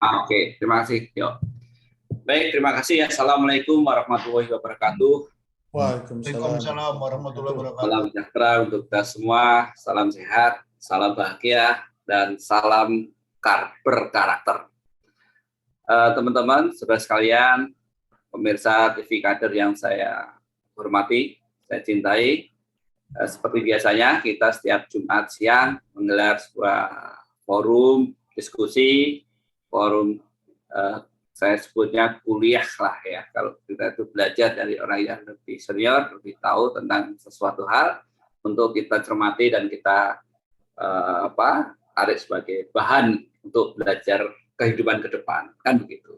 Oke, terima kasih. Yuk. Baik, terima kasih ya. Assalamualaikum warahmatullahi wabarakatuh. Waalaikumsalam warahmatullahi wabarakatuh. Salam sejahtera untuk kita semua, salam sehat, salam bahagia, dan salam berkarakter. Teman-teman, saudara sekalian, pemirsa TV Kader yang saya hormati, saya cintai, seperti biasanya kita setiap Jumat siang menggelar sebuah forum diskusi, forum saya sebutnya kuliah lah ya, kalau kita itu belajar dari orang yang lebih senior, lebih tahu tentang sesuatu hal untuk kita cermati dan kita tarik sebagai bahan untuk belajar kehidupan ke depan, kan begitu.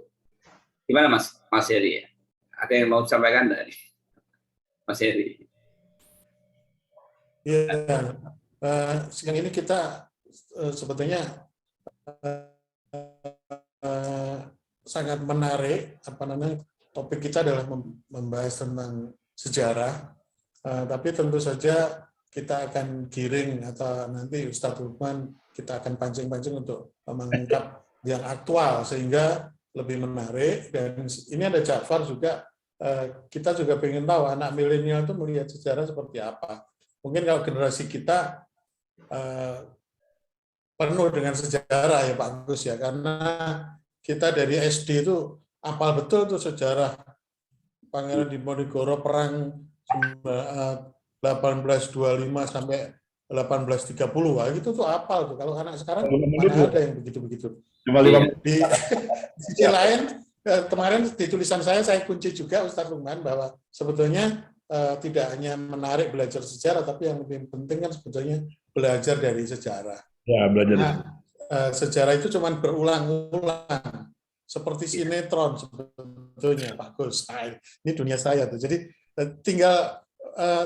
Gimana Mas Heri? Ada yang mau disampaikan dari Mas Heri? Ya, sekarang ini kita sebetulnya sangat menarik, topik kita adalah membahas tentang sejarah, tapi tentu saja kita akan giring atau nanti Ustadz Lukman kita akan pancing-pancing untuk mengungkap yang aktual sehingga lebih menarik. Dan ini ada Ja'far juga, kita juga ingin tahu anak milenial itu melihat sejarah seperti apa. Mungkin kalau generasi kita penuh dengan sejarah ya Pak Agus ya, karena kita dari SD itu apal betul tuh sejarah Pangeran Diponegoro perang 1825 sampai 1830, itu tuh apal tuh. Kalau anak sekarang mana ada yang begitu-begitu. Di sisi lain, kemarin di tulisan saya kunci juga Ustadz Lukman bahwa sebetulnya tidak hanya menarik belajar sejarah, tapi yang lebih penting kan sebetulnya belajar dari sejarah. Ya, belajar. Nah, sejarah itu cuma berulang-ulang, seperti sinetron sebetulnya Pak Gus. Nah, ini dunia saya tuh. Jadi tinggal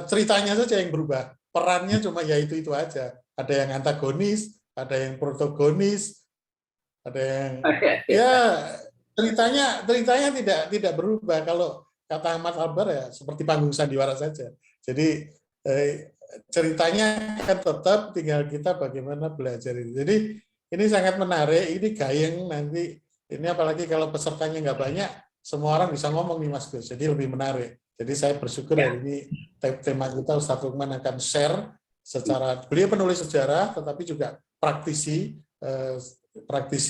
ceritanya saja yang berubah. Perannya cuma ya itu aja. Ada yang antagonis, ada yang protagonis, ada yang ya ceritanya tidak berubah. Kalau kata Ahmad Albar ya seperti panggung sandiwara saja. Jadi ceritanya kan tetap, tinggal kita bagaimana belajar itu. Jadi ini sangat menarik. Ini gayeng nanti. Ini apalagi kalau pesertanya nggak banyak, semua orang bisa ngomong nih Mas Gus. Jadi lebih menarik. Jadi saya bersyukur hari ini tema kita Ustadz Lukman akan share secara, beliau penulis sejarah, tetapi juga praktisi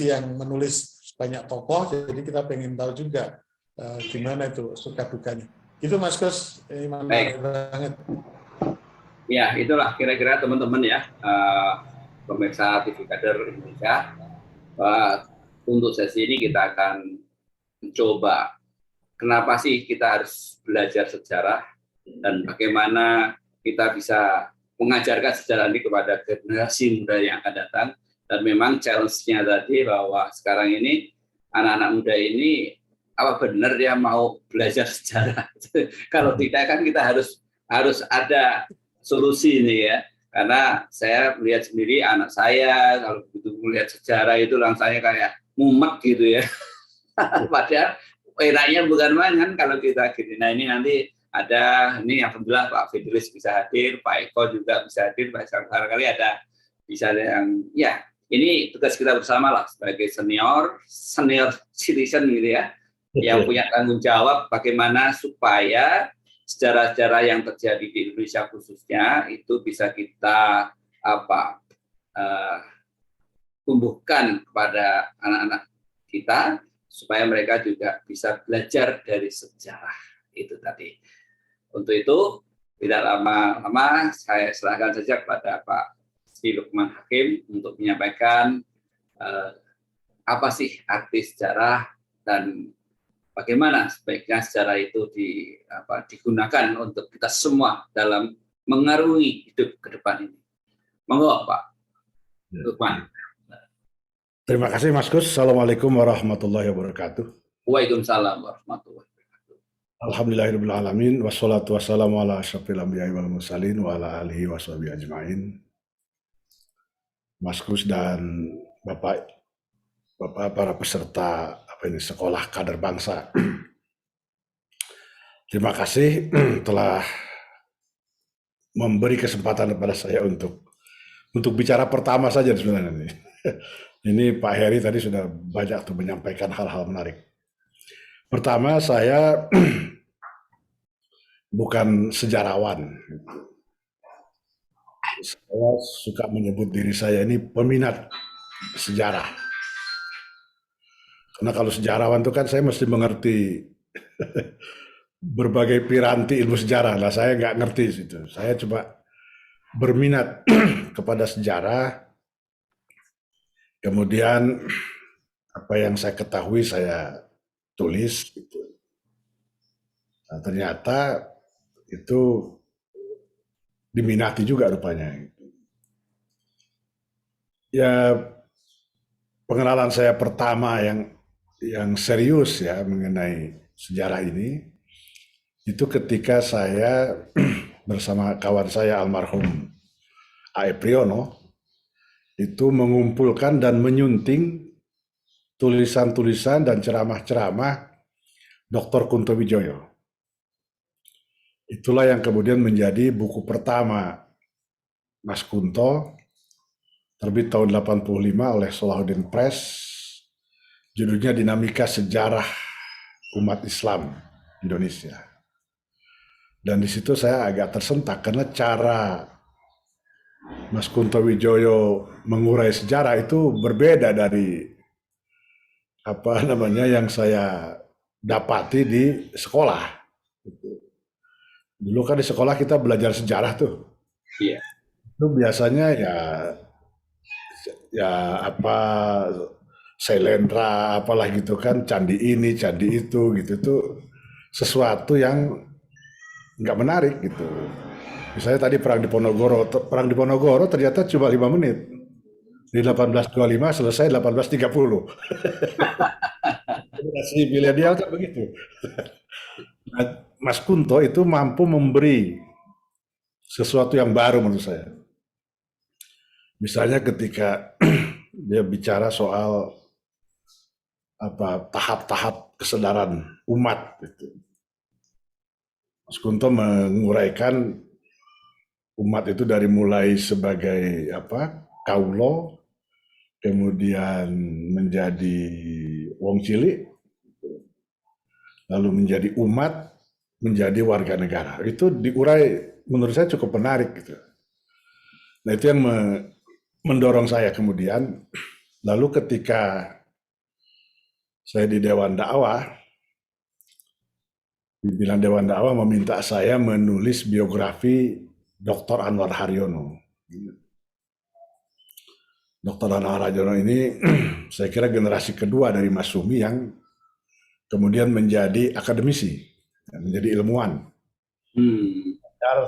yang menulis banyak tokoh. Jadi kita pengen tahu juga gimana itu suka dukanya. Itu Mas Gus, ini menarik banget. Ya, itulah kira-kira teman-teman ya, pemirsa TV Kader Indonesia. Untuk sesi ini kita akan mencoba kenapa sih kita harus belajar sejarah dan bagaimana kita bisa mengajarkan sejarah ini kepada generasi muda yang akan datang. Dan memang challenge-nya tadi bahwa sekarang ini anak-anak muda ini apa benar dia mau belajar sejarah? Kalau tidak kan kita harus ada solusi ini ya. Karena saya melihat sendiri anak saya kalau begitu melihat sejarah itu langsung saya kayak mumet gitu ya. Padahal enaknya bukan main kan kalau kita gini. Nah ini nanti ada, ini alhamdulillah Pak Fidelis bisa hadir, Pak Eko juga bisa hadir, barangkali ada bisa yang ya ini tugas kita bersama lah sebagai senior citizen gitu ya, yang punya tanggung jawab bagaimana supaya sejarah-sejarah yang terjadi di Indonesia khususnya itu bisa kita tumbuhkan kepada anak-anak kita supaya mereka juga bisa belajar dari sejarah itu tadi. Untuk itu tidak lama-lama saya serahkan saja kepada Pak Sri Lukman Hakim untuk menyampaikan apa sih arti sejarah dan bagaimana sebaiknya sejarah itu digunakan untuk kita semua dalam mengarungi hidup ke depan ini. Monggo Pak Lukman. Terima kasih Mas Gus. Assalamualaikum warahmatullahi wabarakatuh. Waalaikumsalam warahmatullahi wabarakatuh. Alhamdulillahirabbil alamin wassalatu wassalamu ala asyrofil anbiya'i wal mursalin wa ala alihi washabihi ajmain. Mas Gus dan Bapak para peserta sekolah kader bangsa. Terima kasih telah memberi kesempatan kepada saya untuk bicara pertama saja sebenarnya ini. Ini Pak Heri tadi sudah banyak tuh menyampaikan hal-hal menarik. Pertama, saya bukan sejarawan. Saya suka menyebut diri saya ini peminat sejarah. Karena kalau sejarawan itu kan saya mesti mengerti berbagai piranti ilmu sejarah. Lah saya nggak ngerti situ. Saya coba berminat kepada sejarah. Kemudian apa yang saya ketahui saya tulis. Gitu. Nah, ternyata itu diminati juga rupanya. Ya pengenalan saya pertama yang serius ya mengenai sejarah ini itu ketika saya bersama kawan saya almarhum A.E. Priyono itu mengumpulkan dan menyunting tulisan-tulisan dan ceramah-ceramah Dr. Kunto Wijoyo. Itulah yang kemudian menjadi buku pertama Mas Kunto, terbit tahun 85 oleh Salahuddin Press, judulnya Dinamika Sejarah Umat Islam Indonesia. Dan di situ saya agak tersentak karena cara Mas Kunto Wijoyo mengurai sejarah itu berbeda dari apa namanya yang saya dapati di sekolah. Dulu kan di sekolah kita belajar sejarah tuh. Iya. Itu biasanya ya apa Selendra apalah gitu kan, candi ini, candi itu gitu tuh sesuatu yang nggak menarik gitu. Misalnya tadi perang di Ponorogo ternyata cuma 5 menit. Di 1825 selesai 1830. Generasi milenial kan begitu. Nah, Mas Kunto itu mampu memberi sesuatu yang baru menurut saya. Misalnya ketika dia bicara soal apa tahap-tahap kesadaran umat gitu. Mas Kunto menguraikan umat itu dari mulai sebagai apa kaulo, kemudian menjadi wong cilik, lalu menjadi umat, menjadi warga negara. Itu diurai menurut saya cukup menarik gitu. Nah itu yang mendorong saya kemudian. Lalu ketika saya di Dewan Dakwah, pimpinan Dewan Dakwah meminta saya menulis biografi Dr. Anwar Haryono. Dr. Anwar Haryono ini saya kira generasi kedua dari Mas Sumi yang kemudian menjadi akademisi, menjadi ilmuwan,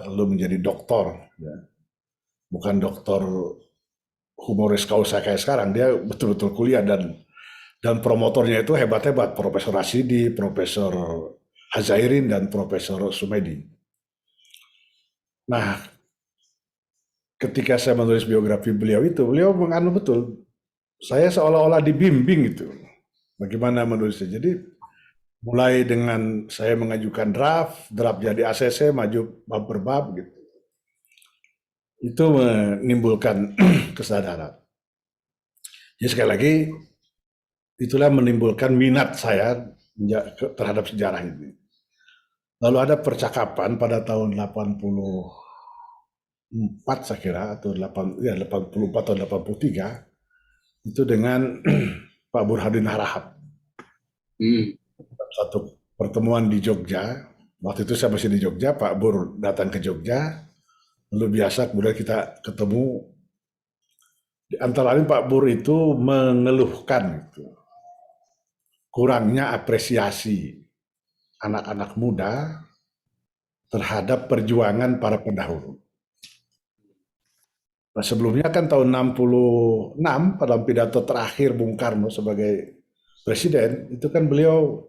lalu menjadi doktor, bukan doktor humoris causa kayak sekarang. Dia betul-betul kuliah dan promotornya itu hebat-hebat, Profesor Rasidi, Profesor Hazairin, dan Profesor Sumedi. Nah, ketika saya menulis biografi beliau itu, beliau menganu betul. Saya seolah-olah dibimbing gitu. Bagaimana menulisnya. Jadi mulai dengan saya mengajukan draft jadi ACC, maju bab per bab gitu. Itu menimbulkan kesadaran. Jadi sekali lagi, itulah menimbulkan minat saya terhadap sejarah ini. Lalu ada percakapan pada tahun 84 saya kira, atau 84 atau 83, itu dengan Pak Burhanuddin Harahap. Satu pertemuan di Jogja, waktu itu saya masih di Jogja, Pak Bur datang ke Jogja, lalu biasa kemudian kita ketemu. Di antara lain Pak Bur itu mengeluhkan gitu, kurangnya apresiasi anak-anak muda terhadap perjuangan para pendahulu. Nah, sebelumnya kan tahun 66 pada pidato terakhir Bung Karno sebagai presiden, itu kan beliau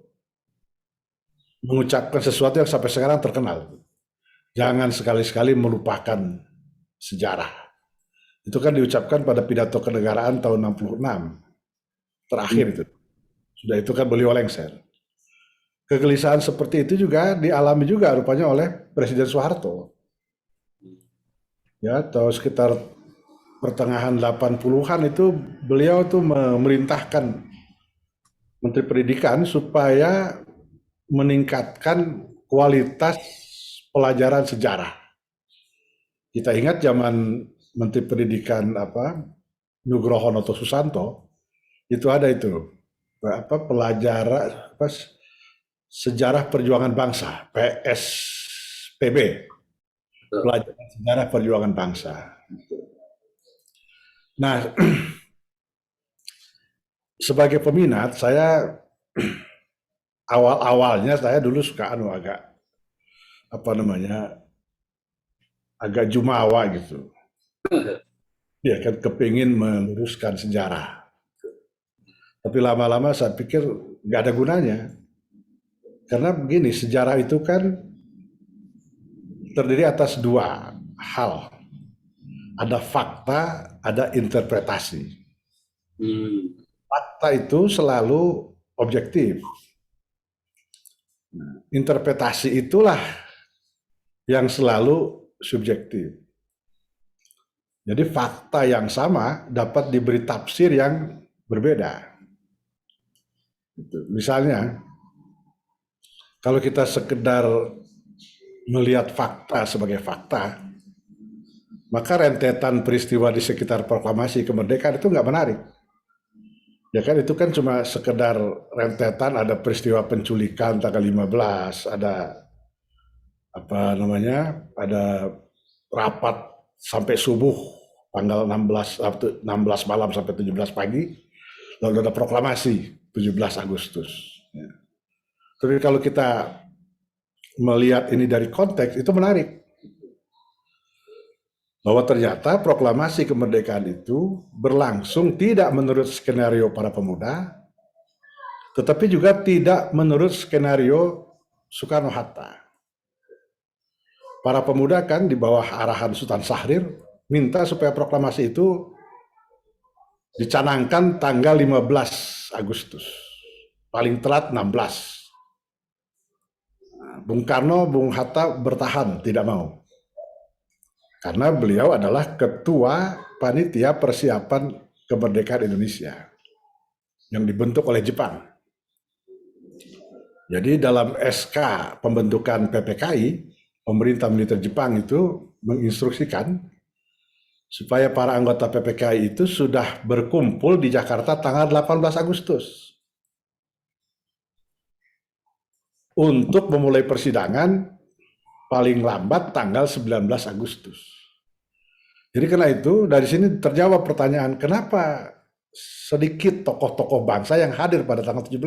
mengucapkan sesuatu yang sampai sekarang terkenal. Jangan sekali-sekali melupakan sejarah. Itu kan diucapkan pada pidato kenegaraan tahun 66. Terakhir itu. Sudah itu kan beliau lengser. Kegelisahan seperti itu juga dialami juga rupanya oleh Presiden Soeharto. Ya, tahun sekitar pertengahan 80-an itu beliau tuh memerintahkan Menteri Pendidikan supaya meningkatkan kualitas pelajaran sejarah. Kita ingat zaman Menteri Pendidikan Nugroho Noto Susanto itu ada itu pelajaran sejarah perjuangan bangsa, PSPB, pelajaran sejarah perjuangan bangsa. Nah, sebagai peminat saya awal-awalnya saya dulu suka agak jumawa gitu. Ya kan kepingin meluruskan sejarah. Tapi lama-lama saya pikir nggak ada gunanya. Karena begini, sejarah itu kan terdiri atas dua hal. Ada fakta, ada interpretasi. Fakta itu selalu objektif. Interpretasi itulah yang selalu subjektif. Jadi fakta yang sama dapat diberi tafsir yang berbeda. Misalnya, kalau kita sekedar melihat fakta sebagai fakta, maka rentetan peristiwa di sekitar proklamasi kemerdekaan itu nggak menarik. Ya kan itu kan cuma sekedar rentetan, ada peristiwa penculikan tanggal 15, ada ada rapat sampai subuh tanggal 16 malam sampai 17 pagi, lalu ada proklamasi 17 Agustus. Ya. Tapi kalau kita melihat ini dari konteks, itu menarik. Bahwa ternyata proklamasi kemerdekaan itu berlangsung tidak menurut skenario para pemuda, tetapi juga tidak menurut skenario Soekarno-Hatta. Para pemuda kan di bawah arahan Sultan Syahrir minta supaya proklamasi itu dicanangkan tanggal 15 Agustus. Paling telat 16. Bung Karno, Bung Hatta bertahan, tidak mau. Karena beliau adalah ketua panitia persiapan kemerdekaan Indonesia yang dibentuk oleh Jepang. Jadi dalam SK pembentukan PPKI, pemerintah militer Jepang itu menginstruksikan supaya para anggota PPKI itu sudah berkumpul di Jakarta tanggal 18 Agustus. Untuk memulai persidangan paling lambat tanggal 19 Agustus. Jadi karena itu dari sini terjawab pertanyaan kenapa sedikit tokoh-tokoh bangsa yang hadir pada tanggal 17.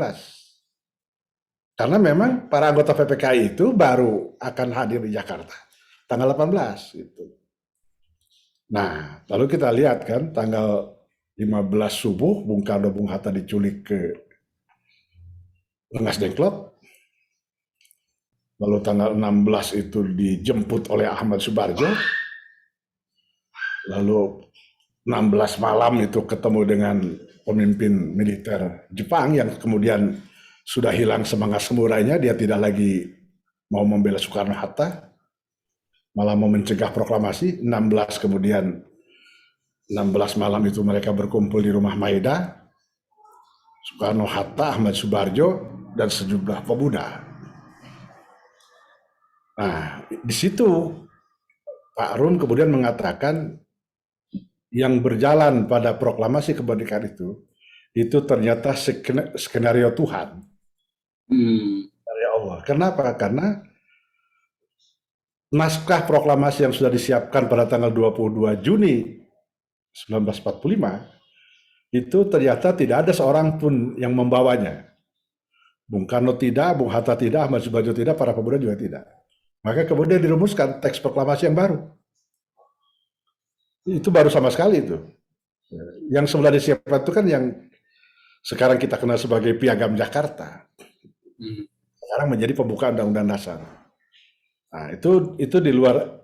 Karena memang para anggota PPKI itu baru akan hadir di Jakarta tanggal 18 gitu. Nah, lalu kita lihat kan tanggal 15 subuh Bung Karno Bung Hatta diculik ke Rengas Dengklok. Lalu tanggal 16 itu dijemput oleh Ahmad Subarjo. Lalu 16 malam itu ketemu dengan pemimpin militer Jepang yang kemudian sudah hilang semangat semurainya, dia tidak lagi mau membela Soekarno-Hatta, malah mau mencegah proklamasi. 16 malam itu mereka berkumpul di rumah Maeda, Soekarno-Hatta, Ahmad Subarjo, dan sejumlah pemuda. Nah, di situ Pak Rum kemudian mengatakan yang berjalan pada proklamasi kemerdekaan itu ternyata skenario Tuhan. Skenario Allah. Kenapa? Karena naskah proklamasi yang sudah disiapkan pada tanggal 22 Juni 1945 itu ternyata tidak ada seorang pun yang membawanya. Bung Karno tidak, Bung Hatta tidak, Ahmad Subarjo tidak, para pemuda juga tidak. Maka kemudian dirumuskan teks proklamasi yang baru. Itu baru sama sekali itu. Yang sudah disiapkan itu kan yang sekarang kita kenal sebagai Piagam Jakarta. Sekarang menjadi pembukaan Undang-Undang Dasar. Nah, itu di luar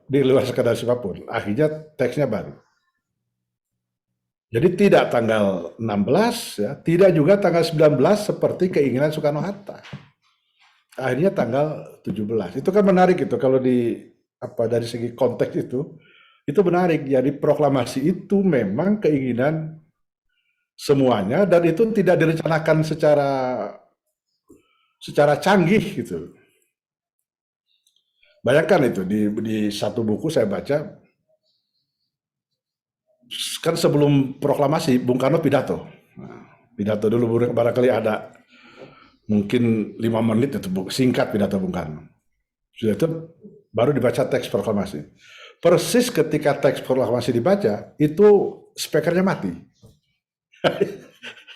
sekadar siapapun. Akhirnya teksnya baru. Jadi tidak tanggal 16 ya, tidak juga tanggal 19 seperti keinginan Soekarno-Hatta. Akhirnya tanggal 17. Itu kan menarik itu kalau dari segi konteks itu Itu menarik. Jadi proklamasi itu memang keinginan semuanya dan itu tidak direncanakan secara canggih gitu. Bayangkan itu di satu buku saya baca, kan sebelum proklamasi Bung Karno pidato. Nah, pidato dulu barangkali ada mungkin 5 menit itu singkat pidato Bung Karno. Sudah itu baru dibaca teks proklamasi. Persis ketika teks proklamasi dibaca, itu speakernya mati.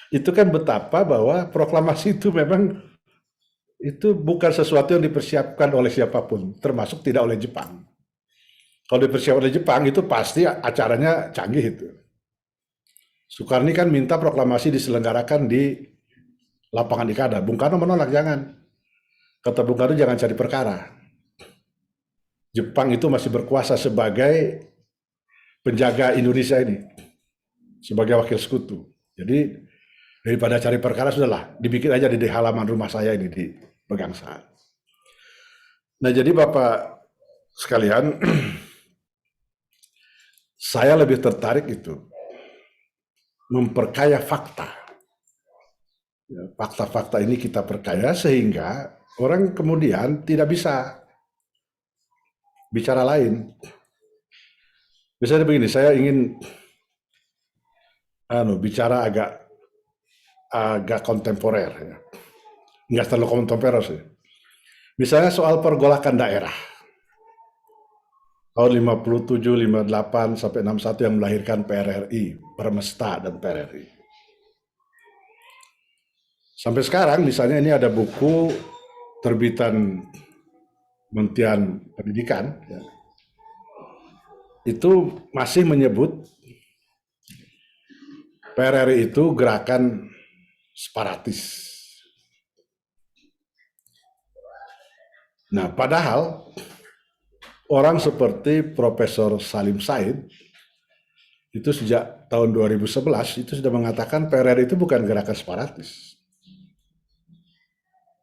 Itu kan betapa bahwa proklamasi itu memang itu bukan sesuatu yang dipersiapkan oleh siapapun, termasuk tidak oleh Jepang. Kalau dipersiapkan oleh Jepang itu pasti acaranya canggih itu. Soekarno kan minta proklamasi diselenggarakan di lapangan Ikada. Bung Karno menolak, jangan. Kata Bung Karno, jangan cari perkara. Jepang itu masih berkuasa sebagai penjaga Indonesia ini, sebagai wakil sekutu. Jadi daripada cari perkara, sudahlah, dibikin aja di halaman rumah saya ini di Pegangsaan. Nah, jadi Bapak sekalian, saya lebih tertarik itu memperkaya fakta. Fakta-fakta ini kita perkaya sehingga orang kemudian tidak bisa bicara lain. Misalnya begini, saya ingin bicara agak kontemporer, ya. Nggak terlalu kontemporer sih. Misalnya soal pergolakan daerah. Tahun 57, 58, sampai 61 yang melahirkan PRRI, Permesta dan PRRI. Sampai sekarang misalnya ini ada buku terbitan Kementerian Pendidikan, ya. Itu masih menyebut PRRI itu gerakan separatis. Nah, padahal orang seperti Profesor Salim Said itu sejak tahun 2011 itu sudah mengatakan PRRI itu bukan gerakan separatis.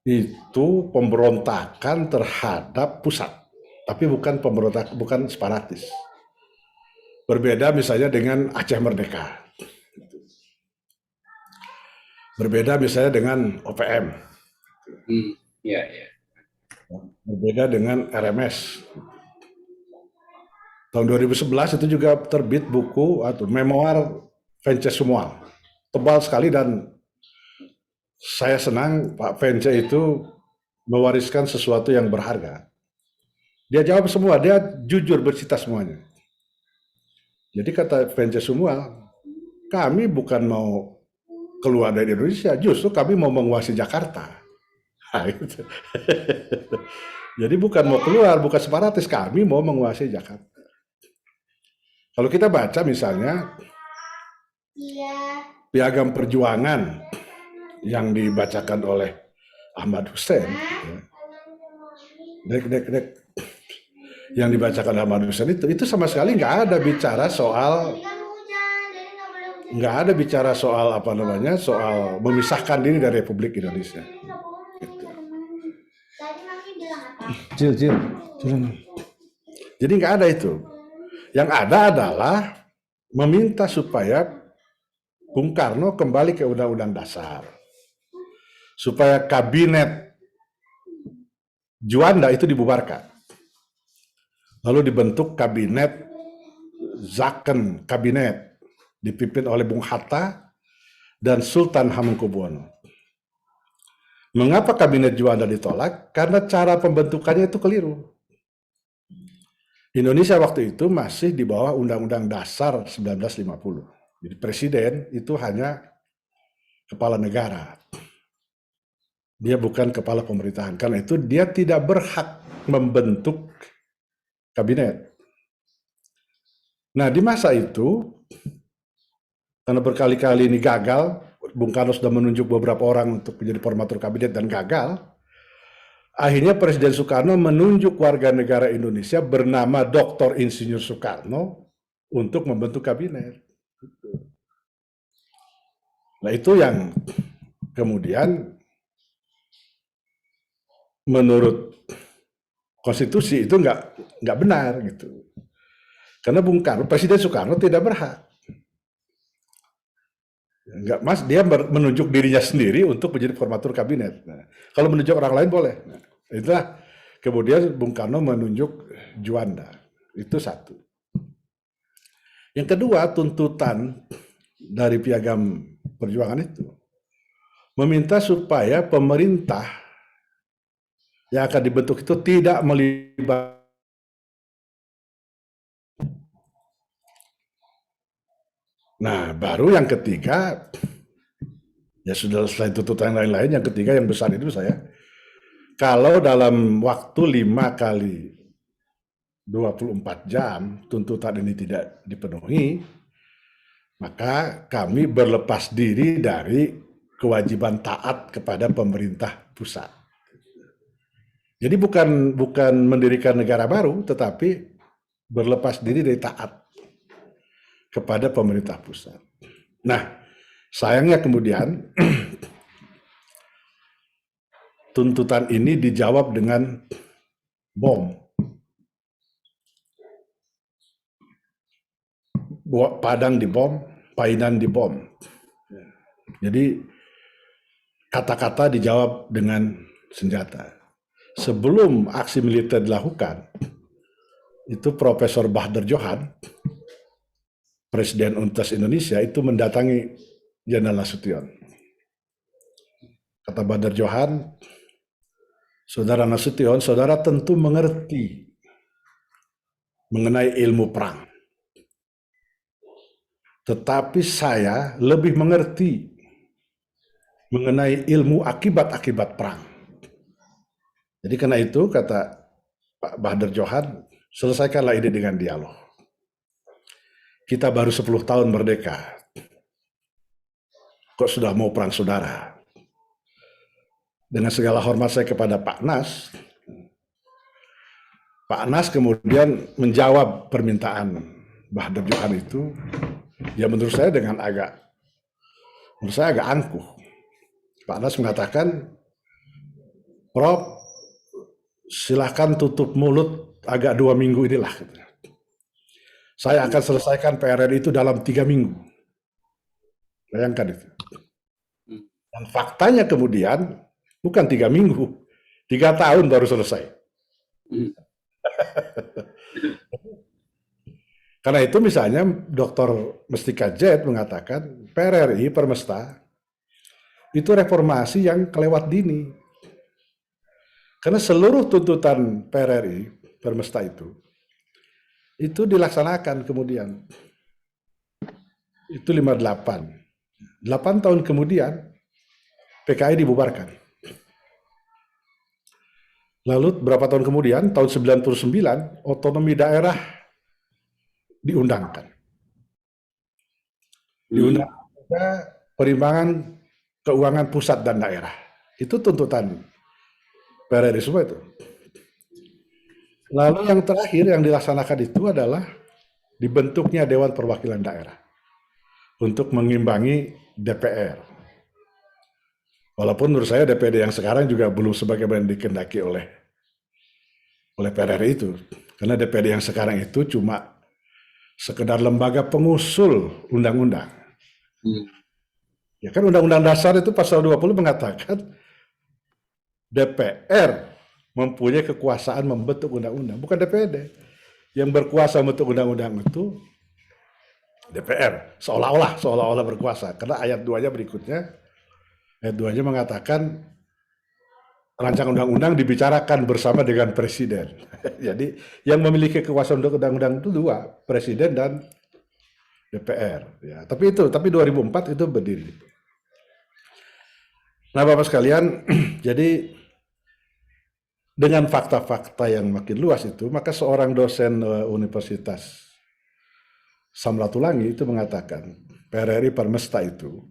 Itu pemberontakan terhadap pusat, tapi bukan bukan separatis. Berbeda misalnya dengan Aceh Merdeka. Berbeda misalnya dengan OPM. Berbeda dengan RMS. Tahun 2011 itu juga terbit buku atau memoir Vence Sumual. Tebal sekali dan saya senang Pak Vence itu mewariskan sesuatu yang berharga. Dia jawab semua, dia jujur bercerita semuanya. Jadi kata Vence Sumual, kami bukan mau keluar dari Indonesia, justru kami mau menguasai Jakarta. Nah, gitu. Jadi bukan mau keluar, bukan separatis, kami mau menguasai Jakarta. Kalau kita baca misalnya Piagam Perjuangan yang dibacakan oleh Ahmad Hussein, yang dibacakan Ahmad Hussein itu sama sekali nggak ada bicara soal soal memisahkan diri dari Republik Indonesia. Gitu. Jadi nggak ada itu. Yang ada adalah meminta supaya Bung Karno kembali ke Undang-Undang Dasar. Supaya kabinet Juanda itu dibubarkan. Lalu dibentuk kabinet Zakon Kabinet dipimpin oleh Bung Hatta dan Sultan Hamengkubuwono. Mengapa kabinet Juanda ditolak? Karena cara pembentukannya itu keliru. Indonesia waktu itu masih di bawah Undang-Undang Dasar 1950. Jadi presiden itu hanya kepala negara. Dia bukan kepala pemerintahan. Karena itu dia tidak berhak membentuk kabinet. Nah, di masa itu, karena berkali-kali ini gagal, Bung Karno sudah menunjuk beberapa orang untuk menjadi formatur kabinet dan gagal, akhirnya Presiden Soekarno menunjuk warga negara Indonesia bernama Dr. Insinyur Soekarno untuk membentuk kabinet. Nah, itu yang kemudian menurut konstitusi itu nggak benar gitu. Karena Presiden Soekarno tidak berhak. Enggak, Mas, dia menunjuk dirinya sendiri untuk menjadi formatur kabinet. Nah, kalau menunjuk orang lain boleh. Nah, itulah kemudian Bung Karno menunjuk Juanda. Itu satu. Yang kedua, tuntutan dari Piagam Perjuangan itu meminta supaya pemerintah yang akan dibentuk itu tidak melibatkan. Nah, baru yang ketiga, ya sudah selain tuntutan yang lain-lain, yang ketiga yang besar itu kalau dalam waktu 5 kali 24 jam tuntutan ini tidak dipenuhi, maka kami berlepas diri dari kewajiban taat kepada pemerintah pusat. Jadi bukan mendirikan negara baru, tetapi berlepas diri dari taat kepada pemerintah pusat. Nah, sayangnya kemudian tuntutan ini dijawab dengan bom. Padang dibom, Painan dibom. Jadi kata-kata dijawab dengan senjata. Sebelum aksi militer dilakukan, itu Profesor Bahdar Johan, Presiden Universitas Indonesia, itu mendatangi Jenderal Nasution. Kata Bahdar Johan, Saudara Nasution, saudara tentu mengerti mengenai ilmu perang. Tetapi saya lebih mengerti mengenai ilmu akibat-akibat perang. Jadi karena itu, kata Pak Bahdar Johan, selesaikanlah ini dengan dialog. Kita baru 10 tahun merdeka. Kok sudah mau perang saudara? Dengan segala hormat saya kepada Pak Nas, Pak Nas kemudian menjawab permintaan Bahdar Johan itu, ya menurut saya agak angkuh. Pak Nas mengatakan, Prof, silahkan tutup mulut agak 2 minggu inilah. Saya akan selesaikan PRRI itu dalam 3 minggu. Bayangkan itu. Dan faktanya kemudian bukan 3 minggu, 3 tahun baru selesai. Karena itu misalnya Dr. Mestika Jet mengatakan PRRI Permesta itu reformasi yang kelewat dini. Karena seluruh tuntutan PRRI Permesta itu dilaksanakan kemudian. Itu 58. 8 tahun kemudian PKI dibubarkan. Lalu berapa tahun kemudian, tahun 99, otonomi daerah diundangkan. Diundangkan perimbangan keuangan pusat dan daerah. Itu tuntutan PRRI semua itu. Lalu yang terakhir yang dilaksanakan itu adalah dibentuknya Dewan Perwakilan Daerah untuk mengimbangi DPR. Walaupun menurut saya DPD yang sekarang juga belum sebagaimana dikehendaki oleh PRRI itu. Karena DPD yang sekarang itu cuma sekedar lembaga pengusul undang-undang. Ya kan Undang-Undang Dasar itu pasal 20 mengatakan DPR mempunyai kekuasaan membentuk undang-undang, bukan DPD. Yang berkuasa membentuk undang-undang itu DPR, seolah-olah berkuasa. Karena ayat 2-nya berikutnya, ayat 2-nya mengatakan rancangan undang-undang dibicarakan bersama dengan presiden. Jadi yang memiliki kekuasaan untuk undang-undang itu 2, presiden dan DPR. Ya, tapi 2004 itu berdiri. Nah, Bapak sekalian, jadi dengan fakta-fakta yang makin luas itu, maka seorang dosen Universitas Samratulangi itu mengatakan PRRI Permesta itu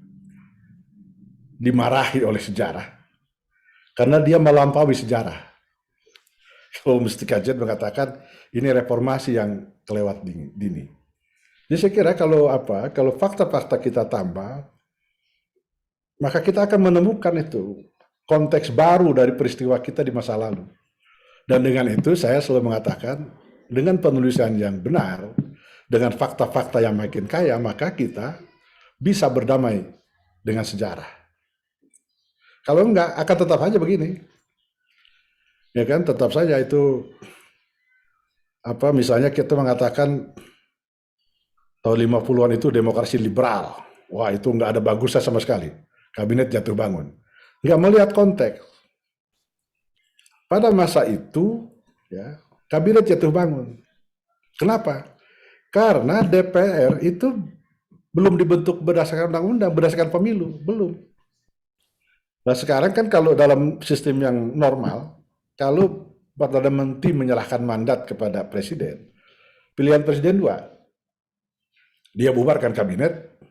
dimarahi oleh sejarah karena dia melampaui sejarah. Kalau Mestika Jet mengatakan ini reformasi yang kelewat dini. Jadi saya kira kalau fakta-fakta kita tambah, maka kita akan menemukan itu konteks baru dari peristiwa kita di masa lalu. Dan dengan itu saya selalu mengatakan dengan penulisan yang benar, dengan fakta-fakta yang makin kaya, maka kita bisa berdamai dengan sejarah. Kalau enggak, akan tetap saja begini. Ya kan, tetap saja itu misalnya kita mengatakan tahun 50-an itu demokrasi liberal. Wah, itu enggak ada bagusnya sama sekali. Kabinet jatuh bangun. Enggak melihat konteks. Pada masa itu, ya, kabinet jatuh bangun. Kenapa? Karena DPR itu belum dibentuk berdasarkan undang-undang, berdasarkan pemilu, belum. Nah sekarang kan kalau dalam sistem yang normal, kalau Perdana Menteri menyerahkan mandat kepada presiden, pilihan presiden dua. Dia bubarkan kabinet,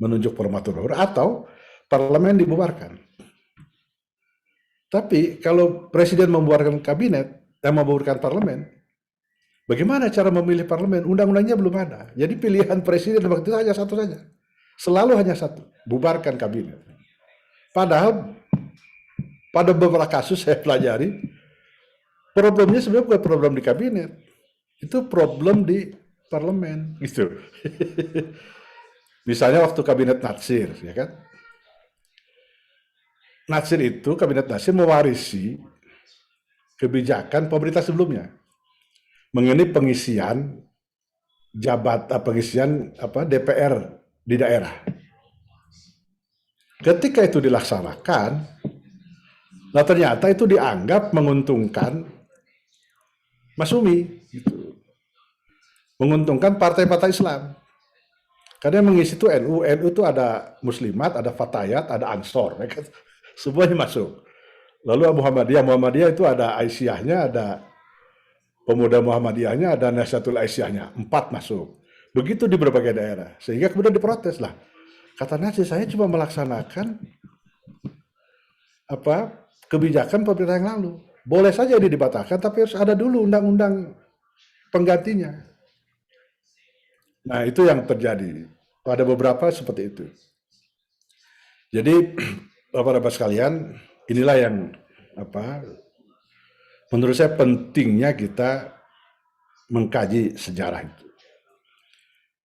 menunjuk formatur baru, atau parlemen dibubarkan. Tapi kalau presiden membubarkan kabinet, membubarkan parlemen, bagaimana cara memilih parlemen? Undang-undangnya belum ada. Jadi pilihan presiden waktu itu hanya satu saja. Selalu hanya satu, bubarkan kabinet. Padahal pada beberapa kasus saya pelajari, problemnya sebenarnya bukan problem di kabinet, itu problem di parlemen. Gitu. Misalnya waktu kabinet Natsir, ya kan? Natsir itu, kabinet Natsir mewarisi kebijakan pemerintah sebelumnya mengenai pengisian DPR di daerah. Ketika itu dilaksanakan, nah ternyata itu dianggap menguntungkan Masumi, gitu. Menguntungkan partai-partai Islam. Karena yang mengisi itu NU itu ada Muslimat, ada Fatayat, ada Ansor, ya kan? Semuanya masuk. Lalu Muhammadiyah itu ada Aisyahnya, ada Pemuda Muhammadiyahnya, ada Nahdlatul Aisyahnya, 4 masuk. Begitu di berbagai daerah, sehingga kemudian diprotes lah. Kata Natsir, saya cuma melaksanakan kebijakan pemerintah yang lalu. Boleh saja ini dibatalkan, tapi harus ada dulu undang-undang penggantinya. Nah, itu yang terjadi. Pada beberapa seperti itu. Jadi, Bapak-Bapak sekalian, inilah yang menurut saya pentingnya kita mengkaji sejarah itu.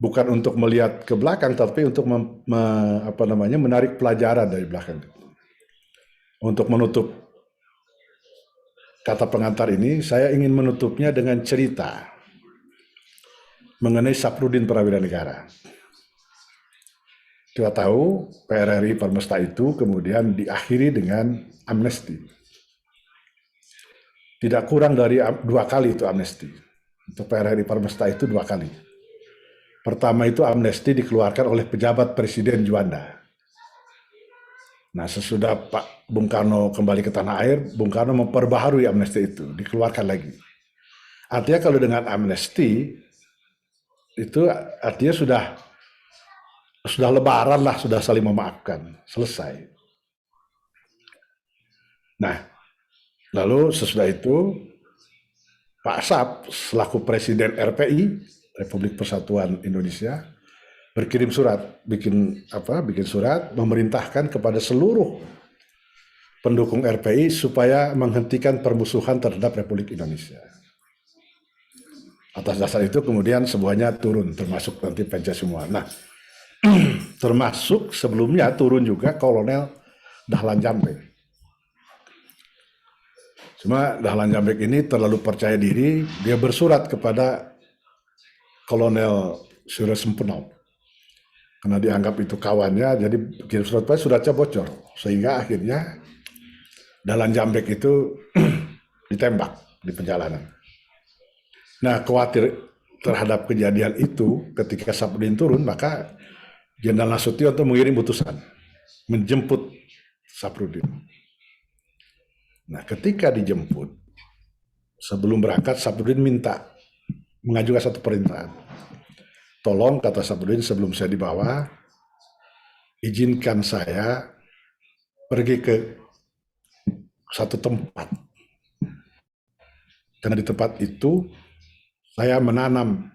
Bukan untuk melihat ke belakang, tapi untuk menarik pelajaran dari belakang. Untuk menutup kata pengantar ini, saya ingin menutupnya dengan cerita mengenai Saprudin Prawira Negara. Kita tahu PRRI Permesta itu kemudian diakhiri dengan amnesti. Tidak kurang dari 2 kali itu amnesti. Untuk PRRI Permesta itu 2 kali. Pertama itu amnesti dikeluarkan oleh pejabat Presiden Juanda. Nah, sesudah Pak Bung Karno kembali ke tanah air, Bung Karno memperbaharui amnesti itu, dikeluarkan lagi. Artinya kalau dengan amnesti, itu artinya sudah lebaran lah, sudah saling memaafkan, selesai. Nah, lalu sesudah itu, Pak Sap, selaku Presiden RPI, Republik Persatuan Indonesia, bikin surat memerintahkan kepada seluruh pendukung RPI supaya menghentikan permusuhan terhadap Republik Indonesia. Atas dasar itu kemudian semuanya turun, termasuk nanti Panja semua. Nah, termasuk sebelumnya turun juga Kolonel Dahlan Jamrek. Cuma Dahlan Jamrek ini terlalu percaya diri, dia bersurat kepada Kolonel Surya Sempenau. Karena dianggap itu kawannya, jadi bikin suratnya bocor. Sehingga akhirnya Dahlan Jamrek itu ditembak di perjalanan. Nah, khawatir terhadap kejadian itu, ketika Saprudin turun, maka Jenderal Nasution untuk mengirim utusan, menjemput Saprudin. Nah, ketika dijemput, sebelum berangkat, Saprudin mengajukan satu perintah. Tolong, kata Saprudin, sebelum saya dibawa, izinkan saya pergi ke satu tempat. Karena di tempat itu, saya menanam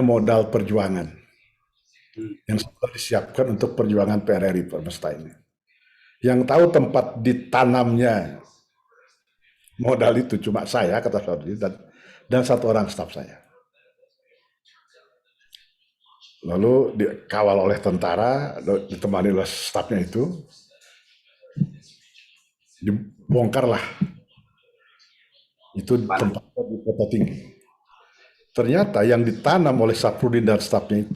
modal perjuangan yang sudah disiapkan untuk perjuangan PRRI Permesta ini. Yang tahu tempat ditanamnya modal itu cuma saya, kata Saprudin, dan 1 orang staf saya. lalu dikawal oleh tentara, ditemani oleh stafnya itu, dibongkarlah itu tempatnya di Kota Tinggi. Ternyata yang ditanam oleh Safrudin dan stafnya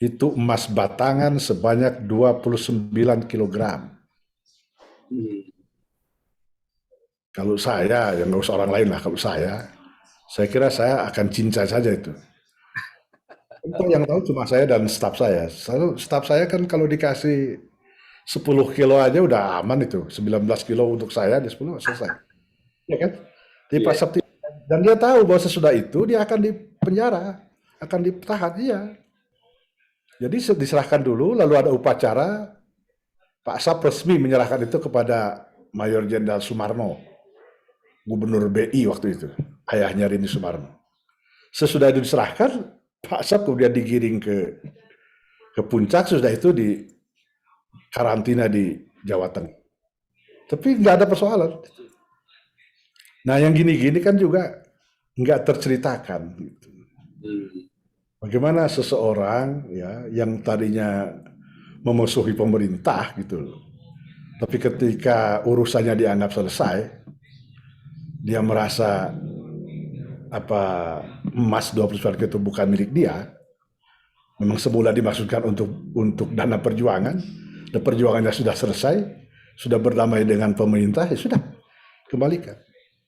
itu emas batangan sebanyak 29 kilogram. Kalau saya, yang nggak usah orang lain lah, kalau saya kira saya akan cincai saja itu. Itu yang tahu cuma saya dan staf saya. Selalu staf saya kan kalau dikasih 10 kilo aja udah aman itu. 19 kilo untuk saya, di 10 selesai. Ya kan? Di Pak Sabti. Dan dia tahu bahwa sesudah itu dia akan dipenjara, akan ditahan, iya. Jadi diserahkan dulu, lalu ada upacara, Pak Sab resmi menyerahkan itu kepada Mayor Jenderal Sumarno, Gubernur BI waktu itu, ayahnya Rini Sumarno. Sesudah itu diserahkan, Pak Sab kemudian digiring ke puncak, sudah itu di karantina di Jawa Tengah. Tapi nggak ada persoalan. Nah yang gini-gini kan juga nggak terceritakan. Gitu. Bagaimana seseorang ya yang tadinya memusuhi pemerintah gitu loh, tapi ketika urusannya dianggap selesai, dia merasa emas 29 itu bukan milik dia, memang semula dimaksudkan untuk dana perjuangan, dan perjuangannya sudah selesai, sudah berdamai dengan pemerintah, ya sudah kembalikan.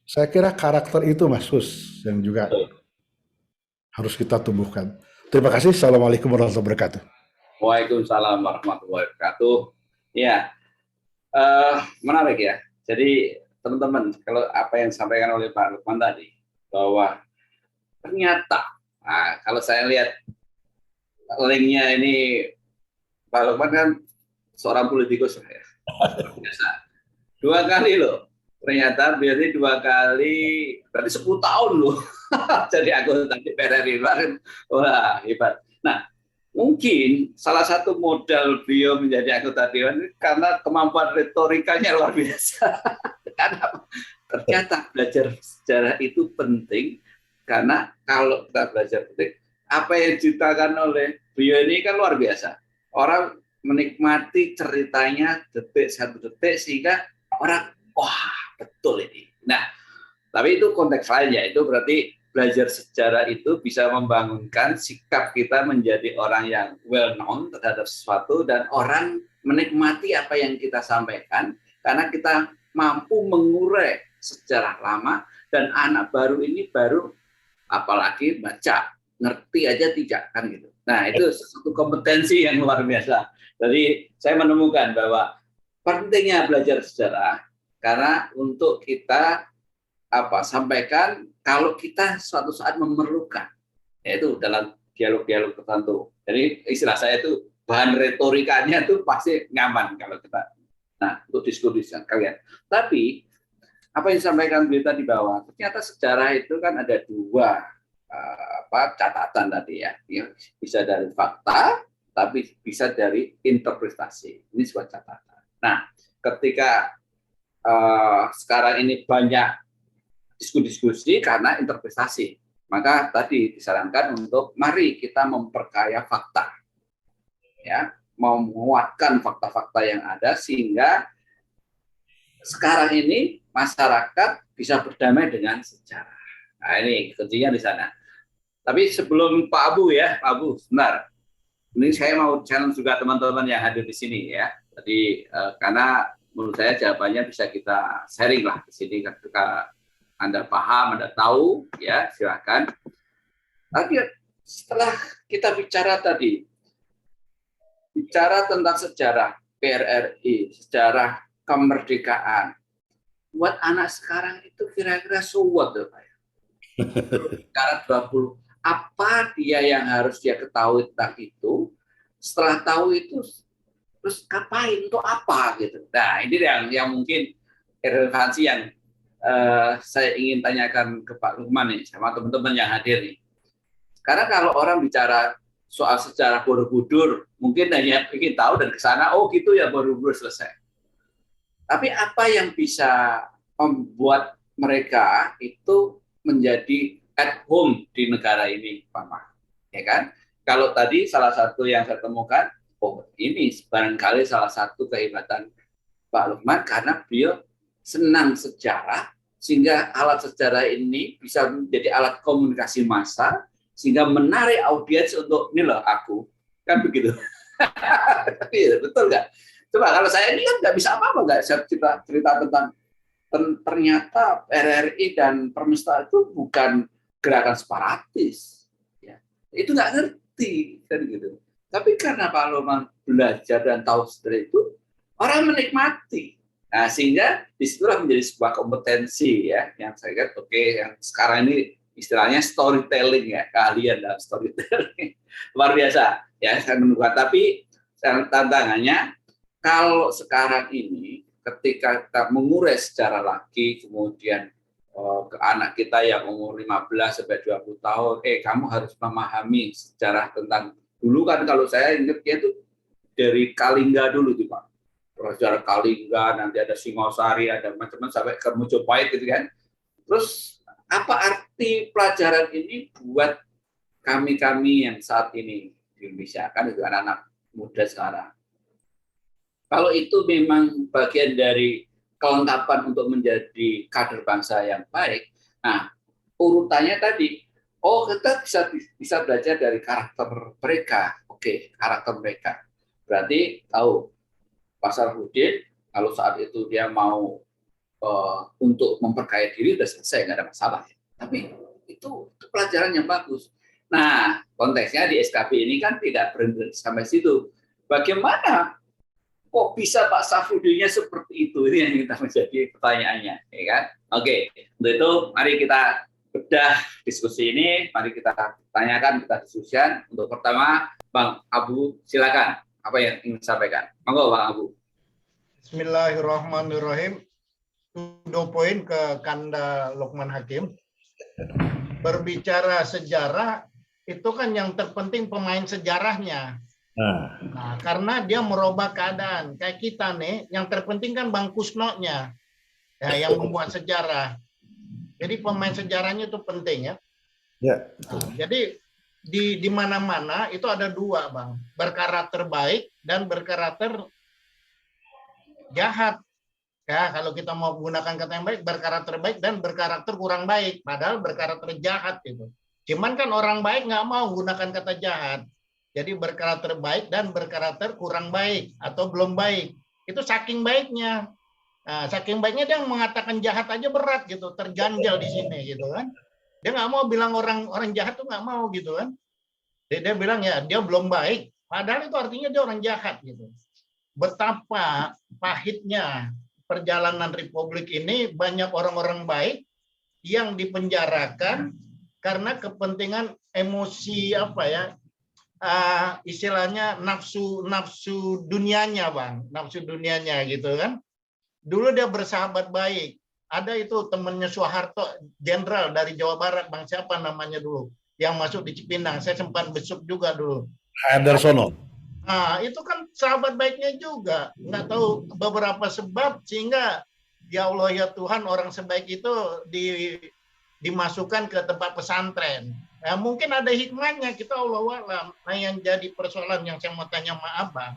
Saya kira karakter itu Mas Hus yang juga harus kita tumbuhkan. Terima kasih. Assalamualaikum warahmatullahi wabarakatuh. Waalaikumsalam warahmatullahi wabarakatuh. Ya, menarik ya. Jadi teman-teman, kalau apa yang disampaikan oleh Pak Lukman tadi, bahwa ternyata, kalau saya lihat linknya ini, Pak Lukman kan seorang politikus ya. Biasa. 2 kali loh. Ternyata biasanya 2 kali, berarti 10 tahun loh. Jadi anggota DPR RI. Wah, hebat. Nah, mungkin salah satu modal beliau menjadi anggota dewan karena kemampuan retorikanya luar biasa. Karena ternyata belajar sejarah itu penting, karena kalau kita belajar penting, apa yang diceritakan oleh beliau ini kan luar biasa. Orang menikmati ceritanya detik satu detik sehingga orang wah betul ini. Nah, tapi itu konteks lainnya, itu berarti belajar sejarah itu bisa membangunkan sikap kita menjadi orang yang well known terhadap sesuatu dan orang menikmati apa yang kita sampaikan karena kita mampu mengurai sejarah lama dan anak baru ini baru apalagi baca, ngerti aja tidak kan gitu. Nah, itu satu kompetensi yang luar biasa. Jadi saya menemukan bahwa pentingnya belajar sejarah karena untuk kita sampaikan kalau kita suatu saat memerlukan, yaitu dalam dialog-dialog tertentu. Jadi istilah saya itu bahan retorikanya itu pasti nyaman kalau kita, untuk diskusi kalian. Tapi apa yang disampaikan berita di bawah, ternyata sejarah itu kan ada 2 catatan tadi ya, bisa dari fakta, tapi bisa dari interpretasi. Ini sebuah catatan. Nah, ketika sekarang ini banyak diskusi karena interpretasi, maka tadi disarankan untuk mari kita memperkaya fakta, ya, menguatkan fakta-fakta yang ada sehingga sekarang ini masyarakat bisa berdamai dengan sejarah. Nah ini kuncinya di sana. Tapi sebelum Pak Abu ya, Pak Abu, sebentar. Ini saya mau challenge juga teman-teman yang hadir di sini ya. Jadi karena menurut saya jawabannya bisa kita sharing lah di sini ketika Anda paham, Anda tahu, ya silakan. Tapi setelah kita bicara tadi, bicara tentang sejarah PRRI, sejarah kemerdekaan, buat anak sekarang itu kira-kira so what tuh Pak? Sekarang 20, apa dia yang harus dia ketahui tentang itu? Setelah tahu itu, terus ngapain, untuk apa gitu? Nah ini yang mungkin relevansi yang saya ingin tanyakan ke Pak Lukman nih, sama teman-teman yang hadir nih. Karena kalau orang bicara soal sejarah Borobudur, mungkin hanya ingin tahu dan ke sana, oh gitu ya Borobudur selesai. Tapi apa yang bisa membuat mereka itu menjadi at home di negara ini, Pak Mak? Ya kan? kalau tadi salah satu yang saya temukan, oh ini barangkali salah satu kehebatan Pak Lukman karena beliau senang sejarah, sehingga alat sejarah ini bisa menjadi alat komunikasi massa, sehingga menarik audiens untuk, ini loh aku, kan begitu. Tapi betul nggak? Coba kalau saya ini kan nggak bisa apa-apa, nggak saya cerita tentang ternyata RRI dan Permesta itu bukan gerakan separatis, ya. Itu nggak ngerti kan gitu. Tapi karena Pak Lukman belajar dan tahu seperti itu, orang menikmati. Nah, sehingga disitulah menjadi sebuah kompetensi ya, yang saya lihat oke, yang sekarang ini istilahnya storytelling ya, keahlian dalam storytelling. Luar biasa ya, saya menemukan. Tapi tantangannya kalau sekarang ini ketika kita mengurai sejarah lagi, kemudian ke anak kita yang umur 15 sampai 20 tahun, kamu harus memahami sejarah tentang dulu kan kalau saya ingatnya itu dari Kalingga dulu tuh Pak. Sejarah Kalingga, nanti ada Singosari, ada macam-macam sampai ke Mojopahit gitu kan. Terus apa arti pelajaran ini buat kami-kami yang saat ini di Indonesia, kan itu anak-anak muda sekarang. Kalau itu memang bagian dari kelengkapan untuk menjadi kader bangsa yang baik, nah urutannya tadi, oh kita bisa belajar dari karakter mereka. Oke, karakter mereka. Berarti tahu Pak Sarifudin kalau saat itu dia mau untuk memperkaya diri udah selesai, nggak ada masalah. Tapi itu pelajaran yang bagus. Nah, konteksnya di SKB ini kan tidak berhenti sampai situ. Bagaimana kok bisa Pak Sarifudinnya seperti itu? Ini yang kita menjadi pertanyaannya, ya kan? Oke, untuk itu mari kita bedah diskusi ini. Mari kita tanyakan, kita diskusikan. Untuk pertama, Bang Abu, silakan. Apa yang ingin disampaikan? Monggo, Bang Abu. Bismillahirrahmanirrahim. 2 poin ke Kanda Lukman Hakim. Berbicara sejarah, itu kan yang terpenting pemain sejarahnya. Nah, karena dia merubah keadaan. Kayak kita nih, yang terpenting kan Bang Kusno-nya, ya, yang membuat sejarah. Jadi pemain sejarahnya itu penting ya. Ya. Nah, jadi di mana-mana itu ada 2, Bang. Berkarakter baik dan berkarakter jahat. Ya, kalau kita mau gunakan kata yang baik, berkarakter baik dan berkarakter kurang baik. Padahal berkarakter jahat itu. Cuman kan orang baik nggak mau gunakan kata jahat. Jadi berkarakter baik dan berkarakter kurang baik atau belum baik. Itu saking baiknya. Nah, saking baiknya dia mengatakan jahat aja berat gitu, terganjal di sini gitu kan. Dia nggak mau bilang orang jahat tuh nggak mau gitu kan. Dia bilang ya dia belum baik. Padahal itu artinya dia orang jahat gitu. Betapa pahitnya perjalanan Republik ini, banyak orang-orang baik yang dipenjarakan karena kepentingan emosi istilahnya nafsu dunianya, Bang, nafsu dunianya gitu kan. Dulu dia bersahabat baik, ada itu temannya Soeharto, jenderal dari Jawa Barat, Bang, siapa namanya dulu yang masuk di Cipinang, saya sempat besuk juga dulu. Hendersono. Nah, itu kan sahabat baiknya juga. Nggak tahu beberapa sebab sehingga ya Allah ya Tuhan orang sebaik itu dimasukkan ke tempat pesantren. Nah, mungkin ada hikmahnya, kita Allah alam. Nah, yang jadi persoalan yang saya mau tanya maaf Bang.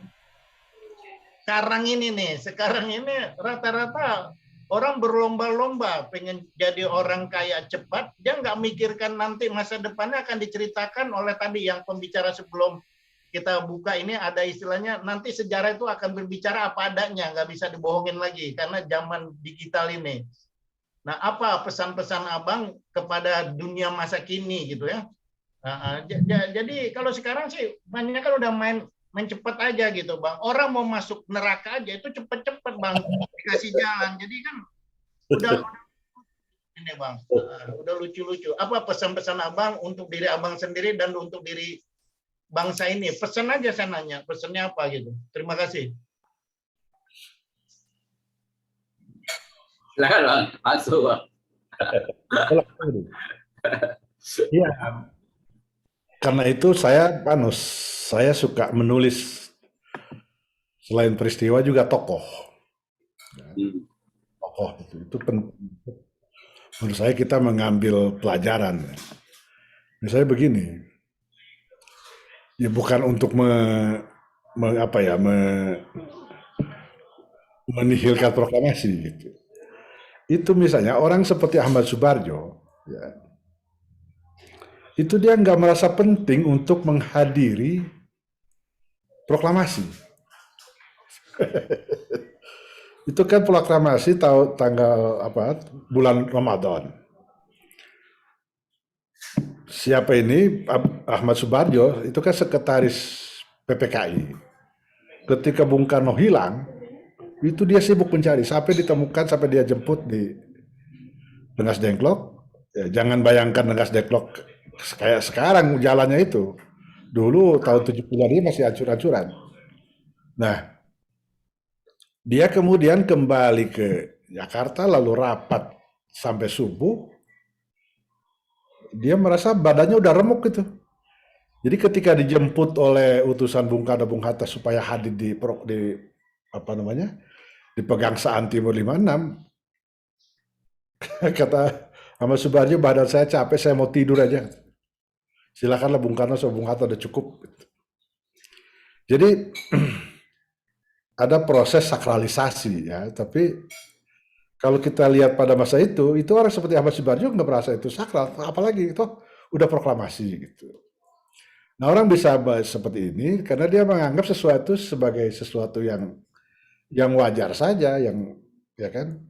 Sekarang ini rata-rata orang berlomba-lomba pengen jadi orang kaya cepat. Dia nggak mikirkan nanti masa depannya akan diceritakan oleh tadi yang pembicara sebelum kita buka ini ada istilahnya nanti sejarah itu akan berbicara apa adanya, nggak bisa dibohongin lagi karena zaman digital ini. Nah, apa pesan-pesan Abang kepada dunia masa kini gitu ya? Jadi kalau sekarang sih banyak kan udah main cepat aja gitu Bang. Orang mau masuk neraka aja itu cepet-cepet Bang dikasih jalan. Jadi kan udah ini Bang, udah lucu-lucu. Apa pesan-pesan Abang untuk diri Abang sendiri dan untuk diri bangsa ini? Pesan aja saya nanya, pesannya apa gitu. Terima kasih. Silakan Bang, masuk Bang. Iya. Karena itu saya suka menulis selain peristiwa juga tokoh. Tokoh itu penting. Menurut saya kita mengambil pelajaran. Misalnya begini. Ya bukan untuk menihilkan proklamasi gitu. Itu misalnya orang seperti Ahmad Subarjo, ya, itu dia nggak merasa penting untuk menghadiri proklamasi. Itu kan proklamasi tanggal apa, bulan Ramadan. Siapa ini? Ahmad Subarjo itu kan sekretaris PPKI. Ketika Bung Karno hilang, itu dia sibuk mencari sampai ditemukan, sampai dia jemput di Rengas Dengklok. Ya, jangan bayangkan Rengas Dengklok kayak sekarang jalannya itu. Dulu tahun 70-an ini masih ancur-ancuran. Nah, dia kemudian kembali ke Jakarta lalu rapat sampai subuh. Dia merasa badannya udah remuk gitu. Jadi ketika dijemput oleh utusan Bung Karno Bung Hatta supaya hadir di apa namanya, di Pegangsaan Timur 56, kata Ahmad Subarjo, badan saya capek, saya mau tidur aja. Silakanlah Bung Karno sama Bung Hatta, udah cukup. Jadi ada proses sakralisasi ya, tapi kalau kita lihat pada masa itu orang seperti Ahmad Subarjo nggak merasa itu sakral, apalagi itu udah proklamasi gitu. Nah, orang bisa seperti ini karena dia menganggap sesuatu sebagai sesuatu yang wajar saja, yang ya kan,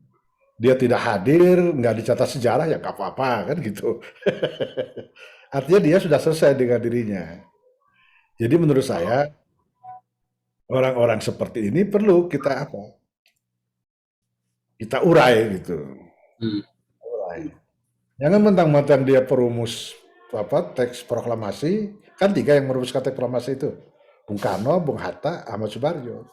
dia tidak hadir, nggak dicatat sejarah ya nggak apa-apa kan gitu. Artinya dia sudah selesai dengan dirinya. Jadi menurut saya orang-orang seperti ini perlu kita apa? Kita urai gitu. Urai. Jangan mentang-mentang dia perumus apa teks proklamasi, kan 3 yang merumuskan teks proklamasi itu. Bung Karno, Bung Hatta, Ahmad Subarjo.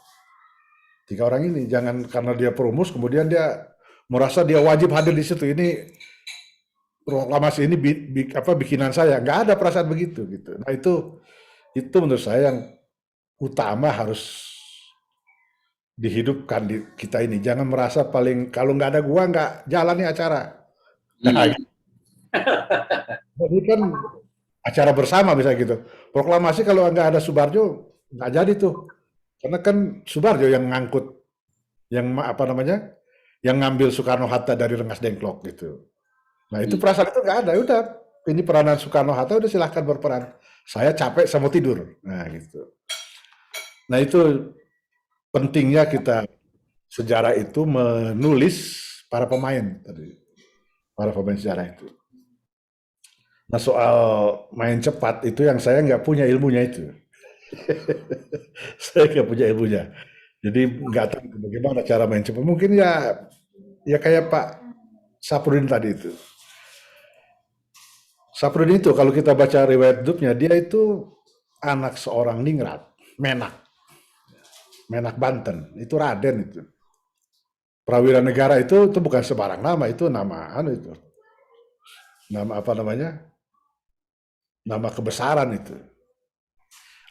3 orang ini, jangan karena dia perumus kemudian dia merasa dia wajib hadir di situ. Ini proklamasi ini bikinan saya. Nggak ada perasaan begitu gitu. Nah itu menurut saya yang utama harus dihidupkan di kita ini. Jangan merasa paling kalau nggak ada gua nggak jalan nih acara. Nah, ini kan acara bersama misalnya gitu. Proklamasi kalau nggak ada Subarjo nggak jadi tuh. Karena kan Subarjo yang ngangkut, yang apa namanya, yang ngambil Soekarno Hatta dari Rengas Dengklok gitu. Nah itu perasaan itu nggak ada. Udah ini peranan Soekarno Hatta, udah silahkan berperan. Saya capek, saya mau tidur. Nah gitu. Nah itu pentingnya kita sejarah itu menulis para pemain tadi, para pemain sejarah itu. Nah soal main cepat itu yang saya nggak punya ilmunya itu. Saya nggak punya ilmunya. Jadi nggak tahu bagaimana cara main cepat. Mungkin ya kayak Pak Saprudin tadi itu. Saprudin itu kalau kita baca riwayat hidupnya, dia itu anak seorang ningrat, Menak Banten, itu Raden itu. Prawira Negara itu bukan sembarang nama, itu nama itu. Nama apa namanya? Nama kebesaran itu.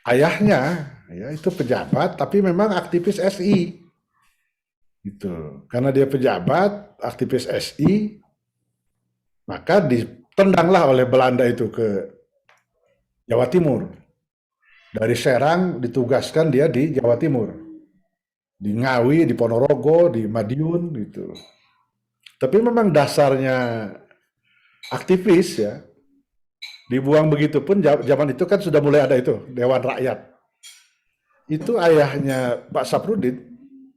Ayahnya ya itu pejabat tapi memang aktivis SI. Gitu. Karena dia pejabat, aktivis SI, maka ditendanglah oleh Belanda itu ke Jawa Timur. Dari Serang ditugaskan dia di Jawa Timur. Di Ngawi, di Ponorogo, di Madiun gitu. Tapi memang dasarnya aktivis ya. Dibuang begitu pun zaman itu kan sudah mulai ada itu Dewan Rakyat. Itu ayahnya Pak Saprudin,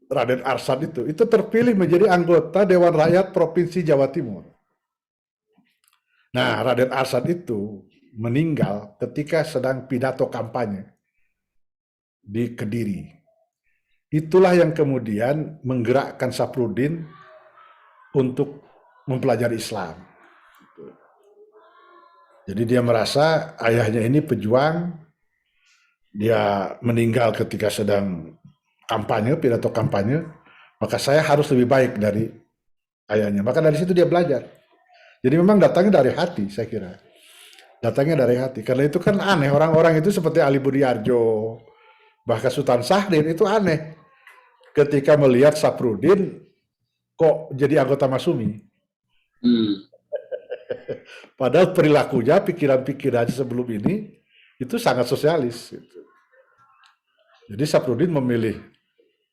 Raden Arsad itu terpilih menjadi anggota Dewan Rakyat Provinsi Jawa Timur. Nah, Raden Arsad itu meninggal ketika sedang pidato kampanye di Kediri. Itulah yang kemudian menggerakkan Saprudin untuk mempelajari Islam. Jadi dia merasa ayahnya ini pejuang, dia meninggal ketika sedang kampanye, pidato kampanye, maka saya harus lebih baik dari ayahnya. Maka dari situ dia belajar. Jadi memang datangnya dari hati, saya kira. Datangnya dari hati. Karena itu kan aneh, orang-orang itu seperti Ali Budiarjo, bahkan Sultan Syahrir itu aneh. Ketika melihat Saprudin, kok jadi anggota Masumi. Padahal perilakunya, pikiran-pikirannya sebelum ini itu sangat sosialis. Gitu. Jadi Saprudin memilih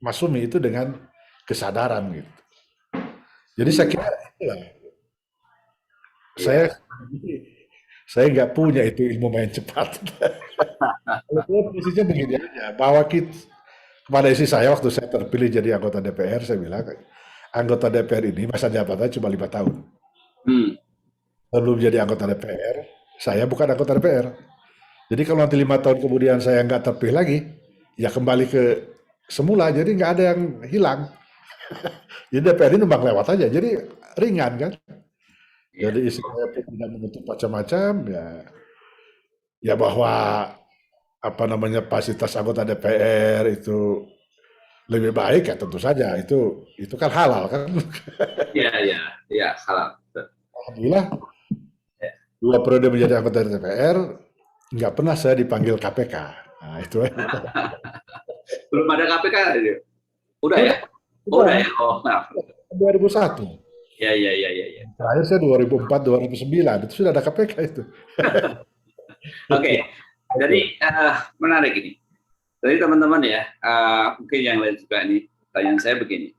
Masumi itu dengan kesadaran gitu. Jadi saya kira itulah. Iya. Saya nggak punya itu ilmu main cepat. Kalau posisinya begini aja, bahwa kita, kepada istri saya waktu saya terpilih jadi anggota DPR, saya bilang anggota DPR ini masa jabatannya cuma 5 tahun. Hmm. Sebelum jadi anggota DPR, saya bukan anggota DPR. Jadi kalau nanti 5 tahun kemudian saya nggak terpilih lagi, ya kembali ke semula. Jadi nggak ada yang hilang. Jadi DPR ini numpang lewat aja. Jadi ringan kan. Iya. Jadi istri saya pun tidak menutup macam-macam ya bahwa apa namanya fasilitas anggota DPR itu lebih baik ya tentu saja itu kan halal kan. Iya, salah. Alhamdulillah 2 periode menjadi anggota DPR nggak pernah saya dipanggil KPK. Nah itu Belum ada KPK ya? Udah ya? Udah ya? Oh, maaf. 2001. Ya. Terakhir saya 2004 2009 itu sudah ada KPK itu. Oke. Jadi menarik ini. Jadi teman-teman ya, mungkin yang lain juga nih, pertanyaan saya begini.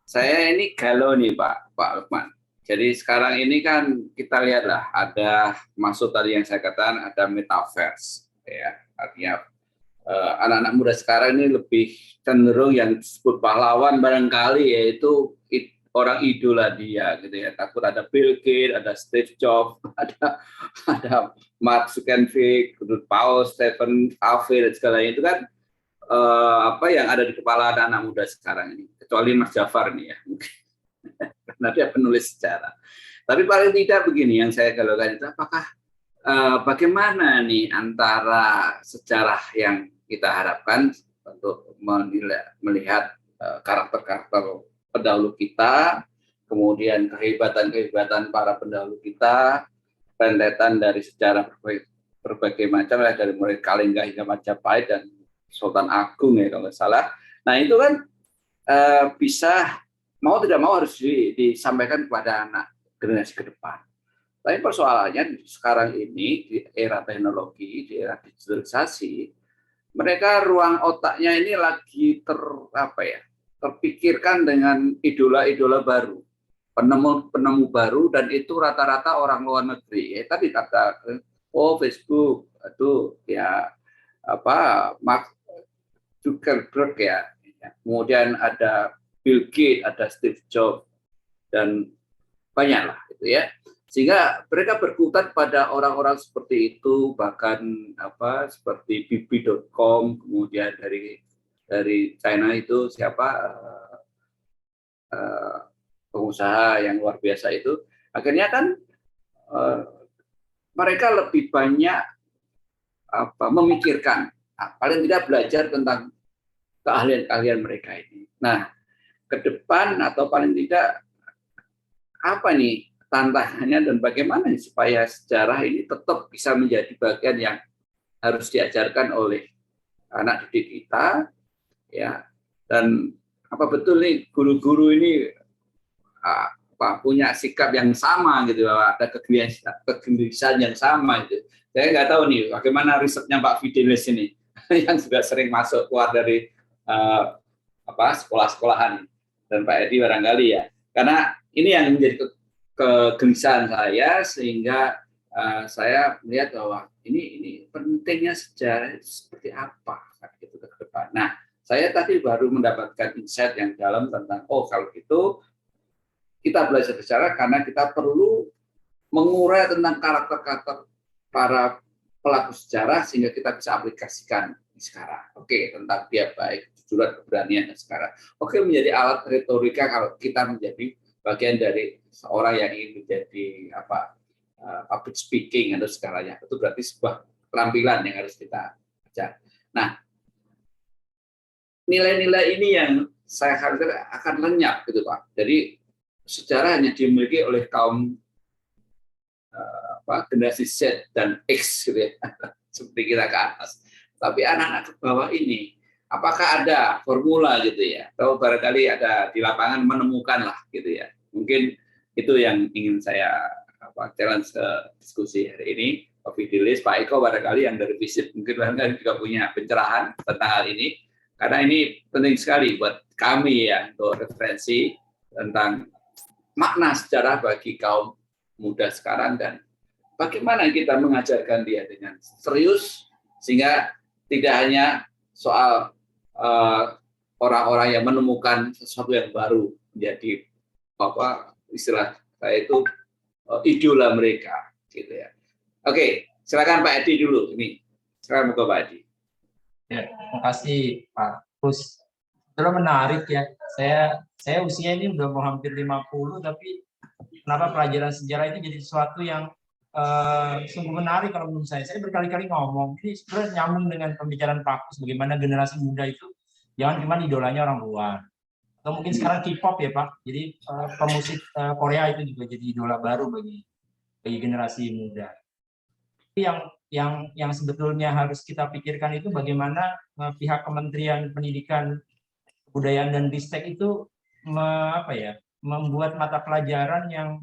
Saya ini galau nih Pak Lukman. Jadi sekarang ini kan kita lihatlah ada masuk tadi yang saya katakan ada metaverse, ya artinya anak-anak muda sekarang ini lebih cenderung yang disebut pahlawan barangkali yaitu orang idola dia gitu ya. Takut ada Bill Gates, ada Steve Jobs, ada Mark Zuckerberg, Paul, Stephen Covey dan segalanya itu kan apa yang ada di kepala anak muda sekarang ini. Kecuali Mas Jafar nih ya, mungkin karena dia penulis sejarah. Tapi paling tidak begini yang saya galaukan itu apakah bagaimana nih antara sejarah yang kita harapkan untuk melihat karakter-karakter pendahulu kita, kemudian kehebatan-kehebatan para pendahulu kita, rentetan dari sejarah berbagai macam, dari mulai Kalingga hingga Majapahit dan Sultan Agung ya kalau nggak salah. Nah itu kan bisa mau tidak mau harus disampaikan kepada anak generasi ke depan. Tapi persoalannya sekarang ini di era teknologi, di era digitalisasi, mereka ruang otaknya ini lagi terpikirkan dengan idola-idola baru, penemu baru, dan itu rata-rata orang luar negeri. Tadi kata Facebook, itu ya Mark Zuckerberg ya, kemudian ada Bill Gates, ada Steve Jobs, dan banyaklah gitu ya. Sehingga mereka berkutat pada orang-orang seperti itu, bahkan seperti bibi.com, kemudian dari China itu siapa pengusaha yang luar biasa itu, akhirnya kan mereka lebih banyak memikirkan, paling tidak belajar tentang keahlian-keahlian mereka ini. Nah, ke depan atau paling tidak apa nih tantangannya dan bagaimana supaya sejarah ini tetap bisa menjadi bagian yang harus diajarkan oleh anak didik kita, ya. Dan apa betul nih guru-guru ini punya sikap yang sama gitu, bahwa ada kegelisahan yang sama gitu. Saya nggak tahu nih bagaimana risetnya Pak Fidelis ini yang juga sering masuk keluar dari sekolah-sekolahan, dan Pak Edi barangkali ya. Karena ini yang menjadi kegelisahan saya, sehingga saya melihat bahwa ini pentingnya sejarah itu seperti apa gitu ke depan. Nah, saya tadi baru mendapatkan insight yang dalam tentang kalau gitu kita belajar sejarah karena kita perlu mengurai tentang karakter-karakter para pelaku sejarah sehingga kita bisa aplikasikan sekarang. Oke, tentang dia baik, kejujuran, keberanian dan sekarang. Oke, menjadi alat retorika kalau kita menjadi bagian dari seorang yang ingin menjadi public speaking atau segalanya. Itu berarti sebuah keterampilan yang harus kita ajar. Nah, nilai-nilai ini yang saya khawatir akan lenyap gitu Pak. Jadi sejarah hanya dimiliki oleh kaum generasi Z dan X gitu ya, seperti kita ke atas. Tapi anak-anak ke bawah ini, apakah ada formula gitu ya? Atau barangkali ada di lapangan menemukan lah gitu ya. Mungkin itu yang ingin saya challenge diskusi hari ini. Fidelis, Pak Eko barangkali yang dari FISIP mungkin barangkali juga punya pencerahan tentang hal ini, karena ini penting sekali buat kami ya untuk referensi tentang makna sejarah bagi kaum muda sekarang dan bagaimana kita mengajarkan dia dengan serius sehingga tidak hanya soal orang-orang yang menemukan sesuatu yang baru menjadi apa istilah saya itu idola mereka gitu ya. Oke, silakan Pak Edi dulu ini. Silakan Pak Edi. Ya, terima kasih Pak. Terus menarik ya. Saya usia ini udah mau hampir 50, tapi kenapa pelajaran sejarah itu jadi sesuatu yang sungguh menarik kalau menurut saya. Saya berkali-kali ngomong, ini sebenarnya nyambung dengan pembicaraan Pak Kus, bagaimana generasi muda itu jangan cuma idolanya orang luar. Atau mungkin sekarang K-pop ya Pak. Jadi pemusik Korea itu juga jadi idola baru bagi generasi muda. Yang sebetulnya harus kita pikirkan itu bagaimana pihak Kementerian Pendidikan, Kebudayaan dan Ristek itu membuat mata pelajaran yang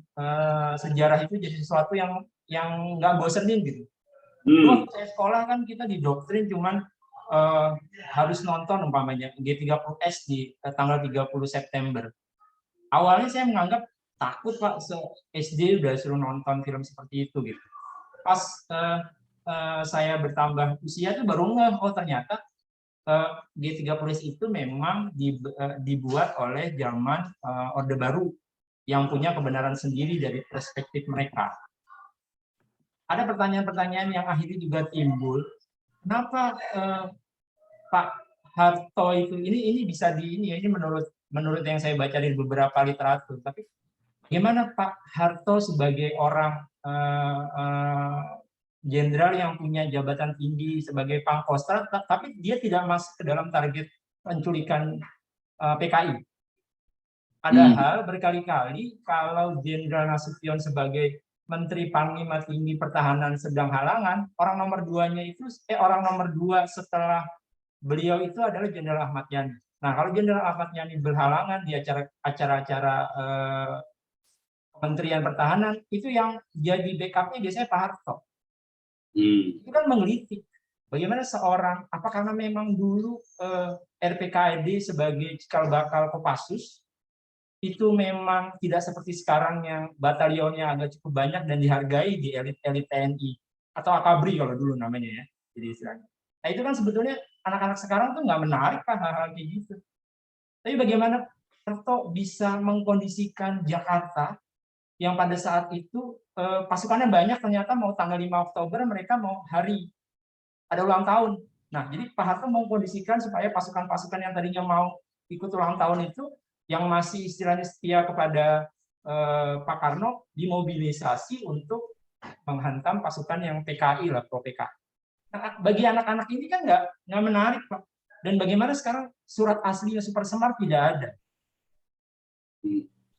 sejarah itu jadi sesuatu yang nggak bosenin gitu. Waktu saya sekolah kan kita didoktrin cuman harus nonton umpamanya G30S di tanggal 30 September. Awalnya saya menganggap takut Pak, SD udah suruh nonton film seperti itu gitu. Pas saya bertambah usia itu baru ngeh, oh ternyata G30S itu memang dibuat oleh zaman Orde Baru yang punya kebenaran sendiri dari perspektif mereka. Ada pertanyaan-pertanyaan yang akhirnya juga timbul, kenapa Pak Harto itu ini bisa ini menurut yang saya baca di beberapa literatur, tapi bagaimana Pak Harto sebagai orang jenderal yang punya jabatan tinggi sebagai Pangkostrat, tapi dia tidak masuk ke dalam target penculikan PKI. Padahal berkali-kali kalau Jenderal Nasution sebagai Menteri Panglima Tinggi Pertahanan sedang halangan, orang nomor 2 setelah beliau itu adalah Jenderal Ahmad Yani. Nah, kalau Jenderal Ahmad Yani berhalangan di acara-acara Kementerian Pertahanan, itu yang jadi backup-nya biasanya Pak Harto. Itu kan menggelitik bagaimana seorang, apa karena memang dulu RPKAD sebagai cikal bakal Kopassus itu memang tidak seperti sekarang yang batalionnya agak cukup banyak dan dihargai di elit-elit TNI atau Akabri kalau dulu namanya ya, jadi istilahnya. Nah itu kan sebetulnya anak-anak sekarang tuh nggak menarik kan hal-hal kayak gitu. Tapi bagaimana Harto bisa mengkondisikan Jakarta yang pada saat itu pasukannya banyak, ternyata mau tanggal 5 Oktober mereka mau ada ulang tahun. Nah, jadi Pak Harto mengkondisikan supaya pasukan-pasukan yang tadinya mau ikut ulang tahun itu, yang masih istilahnya setia kepada Pak Karno, dimobilisasi untuk menghantam pasukan yang PKI lah, pro PKI. Nah, bagi anak-anak ini kan nggak menarik Pak. Dan bagaimana sekarang surat aslinya Super Semar tidak ada.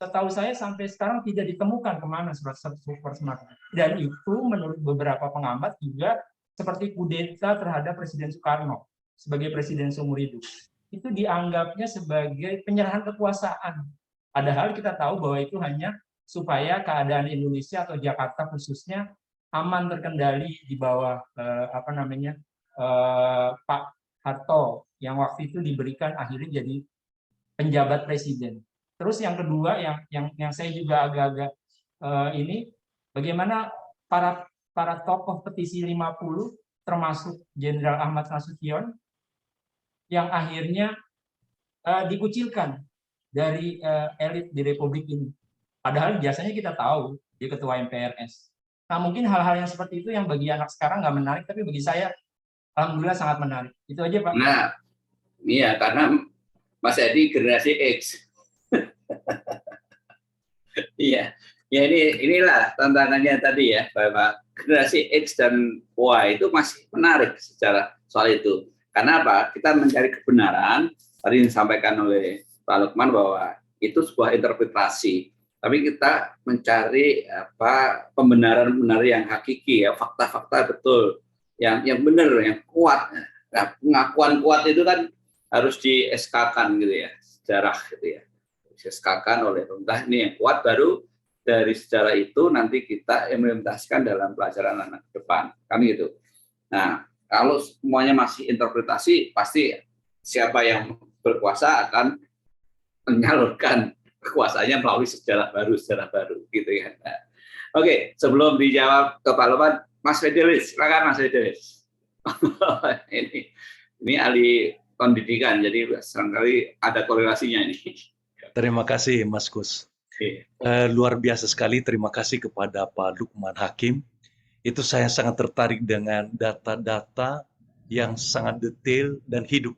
Setahu saya sampai sekarang tidak ditemukan kemana surat Super Semar. Dan itu menurut beberapa pengamat juga seperti kudeta terhadap Presiden Soekarno sebagai presiden seumur hidup. Itu dianggapnya sebagai penyerahan kekuasaan. Padahal kita tahu bahwa itu hanya supaya keadaan Indonesia atau Jakarta khususnya aman terkendali di bawah Pak Harto yang waktu itu diberikan akhirnya jadi penjabat presiden. Terus yang kedua yang saya juga agak-agak bagaimana para tokoh petisi 50 termasuk Jenderal Ahmad Nasution yang akhirnya dikucilkan dari elit di Republik ini. Padahal biasanya kita tahu dia ketua MPRS. Nah mungkin hal-hal yang seperti itu yang bagi anak sekarang nggak menarik, tapi bagi saya alhamdulillah sangat menarik. Itu aja Pak. Nah, iya karena Mas Edi generasi X. Iya, ya inilah tantangannya tadi ya, bahwa generasi X dan Y itu masih menarik secara soal itu. Karena apa? Kita mencari kebenaran. Tadi disampaikan oleh Pak Lukman bahwa itu sebuah interpretasi. Tapi kita mencari pembenaran yang hakiki ya, fakta-fakta betul, yang benar, yang kuat. Nah, pengakuan kuat itu kan harus di-SK-kan gitu ya, sejarah gitu ya. Di-SK-kan oleh pemerintah, ini yang kuat baru dari sejarah itu nanti kita implementasikan dalam pelajaran anak depan, kan gitu. Nah, kalau semuanya masih interpretasi, pasti siapa yang berkuasa akan menyalurkan kekuasaannya melalui sejarah baru gitu ya. Nah, oke, sebelum dijawab ke Pak Lukman, Mas Fidelis, silakan Mas Fidelis. ini ahli pendidikan, jadi seringkali ada korelasinya ini. Terima kasih Mas Gus. Luar biasa sekali, terima kasih kepada Pak Lukman Hakim. Itu saya sangat tertarik dengan data-data yang sangat detail dan hidup.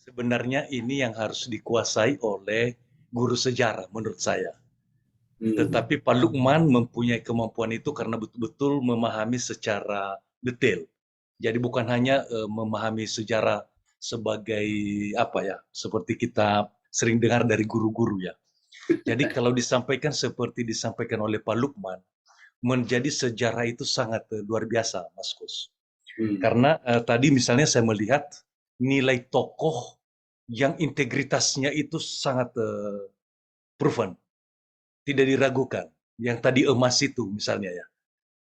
Sebenarnya ini yang harus dikuasai oleh guru sejarah menurut saya. Tetapi Pak Lukman mempunyai kemampuan itu karena betul-betul memahami secara detail. Jadi bukan hanya memahami sejarah sebagai seperti kita sering dengar dari guru-guru ya. Jadi kalau disampaikan seperti disampaikan oleh Pak Lukman, menjadi sejarah itu sangat luar biasa, Mas Gus. Karena tadi misalnya saya melihat nilai tokoh yang integritasnya itu sangat proven, tidak diragukan. Yang tadi emas itu misalnya ya,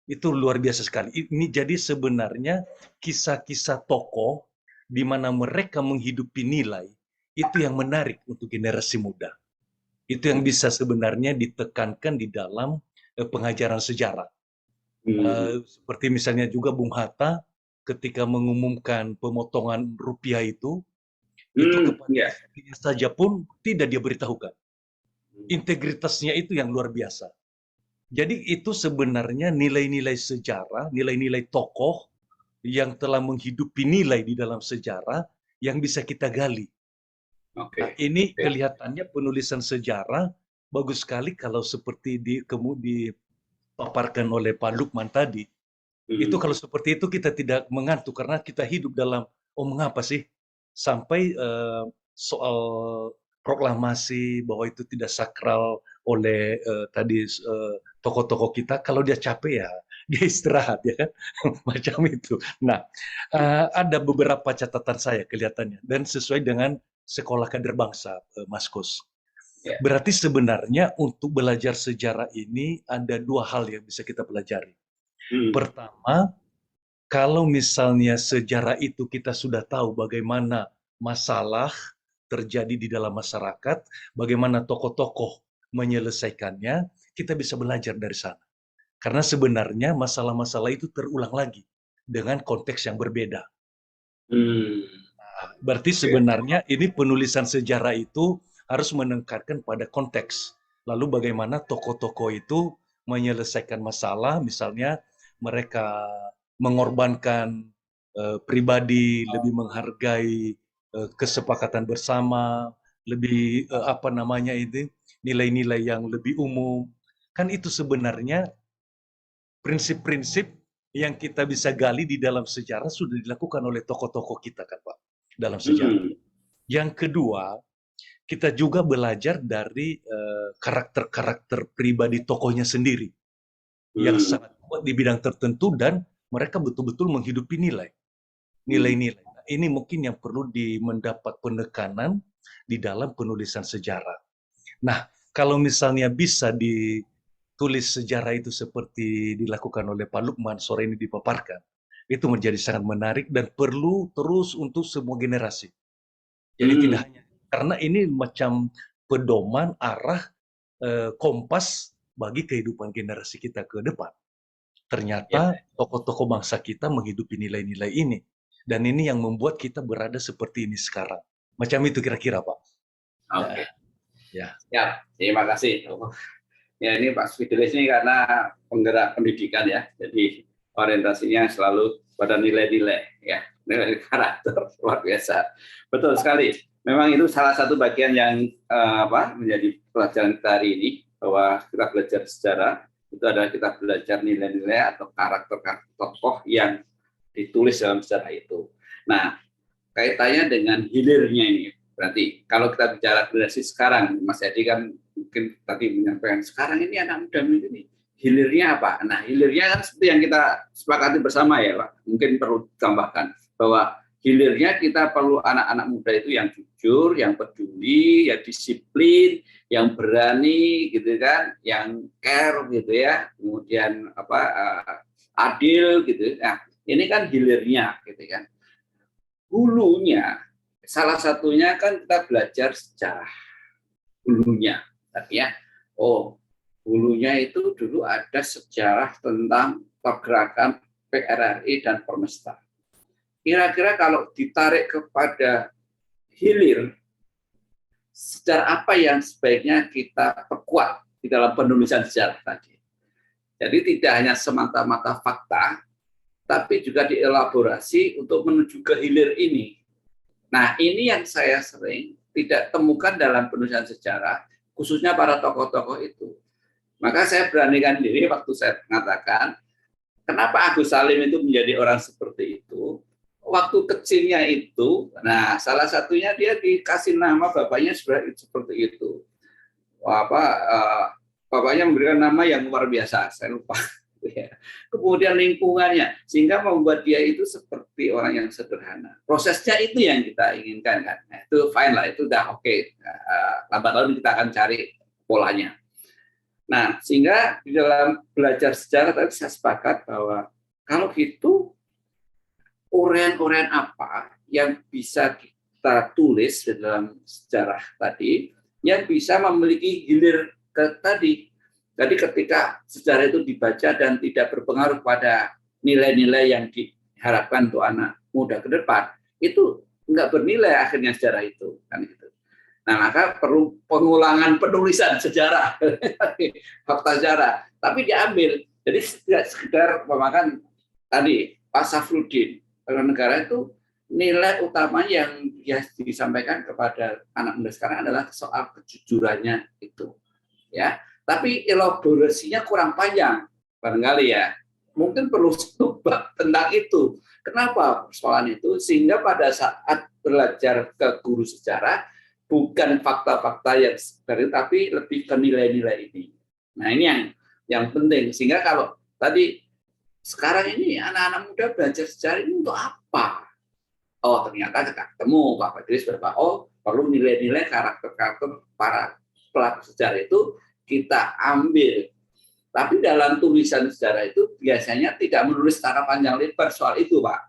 itu luar biasa sekali. Ini jadi sebenarnya kisah-kisah tokoh di mana mereka menghidupi nilai, itu yang menarik untuk generasi muda. Itu yang bisa sebenarnya ditekankan di dalam pengajaran sejarah. Seperti misalnya juga Bung Hatta ketika mengumumkan pemotongan rupiah itu kepada saja pun tidak dia beritahukan. Integritasnya itu yang luar biasa. Jadi itu sebenarnya nilai-nilai sejarah, nilai-nilai tokoh yang telah menghidupi nilai di dalam sejarah yang bisa kita gali. Nah, ini kelihatannya penulisan sejarah bagus sekali kalau seperti dipaparkan oleh Pak Lukman tadi. Itu kalau seperti itu kita tidak mengantuk karena kita hidup dalam mengapa sih sampai soal proklamasi bahwa itu tidak sakral oleh tadi tokoh-tokoh kita, kalau dia capek ya dia istirahat ya kan macam itu. Nah, ada beberapa catatan saya kelihatannya dan sesuai dengan sekolah kader bangsa, Mas Kus. Berarti sebenarnya untuk belajar sejarah ini ada dua hal yang bisa kita pelajari. Pertama, kalau misalnya sejarah itu kita sudah tahu bagaimana masalah terjadi di dalam masyarakat, bagaimana tokoh-tokoh menyelesaikannya, kita bisa belajar dari sana. Karena sebenarnya masalah-masalah itu terulang lagi dengan konteks yang berbeda. Nah, berarti sebenarnya ini penulisan sejarah itu harus menekankan pada konteks. Lalu bagaimana tokoh-tokoh itu menyelesaikan masalah, misalnya mereka mengorbankan pribadi, lebih menghargai kesepakatan bersama, lebih nilai-nilai yang lebih umum. Kan itu sebenarnya prinsip-prinsip yang kita bisa gali di dalam sejarah sudah dilakukan oleh tokoh-tokoh kita kan Pak, dalam sejarah. Yang kedua, kita juga belajar dari karakter-karakter pribadi tokohnya sendiri yang sangat kuat di bidang tertentu dan mereka betul-betul menghidupi nilai-nilai. Nah, ini mungkin yang perlu mendapat penekanan di dalam penulisan sejarah. Nah, kalau misalnya bisa ditulis sejarah itu seperti dilakukan oleh Pak Lukman sore ini dipaparkan, itu menjadi sangat menarik dan perlu terus untuk semua generasi. Jadi tidak hanya karena ini macam pedoman arah kompas bagi kehidupan generasi kita ke depan. Ternyata tokoh-tokoh bangsa kita menghidupi nilai-nilai ini. Dan ini yang membuat kita berada seperti ini sekarang. Macam itu kira-kira, Pak. Oke. Ya, terima kasih. Ya, ini Pak Fidelis ini karena penggerak pendidikan ya. Jadi orientasinya selalu pada nilai-nilai ya. Nilai karakter luar biasa. Betul sekali. Memang itu salah satu bagian yang menjadi pelajaran kita hari ini, bahwa kita belajar sejarah itu adalah kita belajar nilai-nilai atau karakter-karakter tokoh yang ditulis dalam sejarah itu. Nah, kaitannya dengan hilirnya ini, berarti kalau kita bicara generasi sekarang, Mas Edi kan mungkin tadi menyampaikan sekarang ini anak muda ini hilirnya apa? Nah, hilirnya kan seperti yang kita sepakati bersama ya Pak, mungkin perlu ditambahkan bahwa hilirnya kita perlu anak-anak muda itu yang jujur, yang peduli, yang disiplin, yang berani gitu kan, yang care gitu ya, kemudian adil gitu. Nah, ini kan hilirnya gitu kan. Hulunya salah satunya kan kita belajar sejarah hulunya tadi ya. Oh, hulunya itu dulu ada sejarah tentang pergerakan PRRI dan Permesta. Kira-kira kalau ditarik kepada hilir, sejarah apa yang sebaiknya kita perkuat di dalam penulisan sejarah tadi. Jadi tidak hanya semata-mata fakta, tapi juga dielaborasi untuk menuju ke hilir ini. Nah, ini yang saya sering tidak temukan dalam penulisan sejarah, khususnya para tokoh-tokoh itu. Maka saya beranikan diri waktu saya mengatakan, kenapa Agus Salim itu menjadi orang seperti itu? Waktu kecilnya itu, nah salah satunya dia dikasih nama bapaknya seperti itu. Bapaknya memberikan nama yang luar biasa, saya lupa. Kemudian lingkungannya, sehingga membuat dia itu seperti orang yang sederhana. Prosesnya itu yang kita inginkan kan. Nah, itu fine lah, itu udah oke. Lambat laun kita akan cari polanya. Nah, sehingga di dalam belajar sejarah tadi saya sepakat bahwa kalau gitu urean-urean apa yang bisa kita tulis di dalam sejarah tadi yang bisa memiliki hilir ke tadi. Jadi ketika sejarah itu dibaca dan tidak berpengaruh pada nilai-nilai yang diharapkan untuk anak muda ke depan, itu nggak bernilai akhirnya sejarah itu, kan gitu. Nah, maka perlu pengulangan penulisan sejarah, fakta sejarah, tapi diambil. Jadi tidak sekedar memakan tadi Pak Safruddin, negara itu nilai utama yang disampaikan kepada anak muda sekarang adalah soal kejujurannya itu, ya. Tapi elaborasinya kurang panjang, barangkali ya. Mungkin perlu bab tentang itu. Kenapa persoalan itu? Sehingga pada saat belajar ke guru sejarah, bukan fakta-fakta yang seperti, tapi lebih ke nilai-nilai ini. Nah, ini yang penting. Sehingga kalau tadi sekarang ini anak-anak muda belajar sejarah ini untuk apa? Oh, ternyata kita ketemu Pak Fadris berapa? Oh, perlu nilai-nilai karakter-karakter para pelaku sejarah itu kita ambil. Tapi dalam tulisan sejarah itu biasanya tidak menulis secara panjang lebar soal itu, Pak.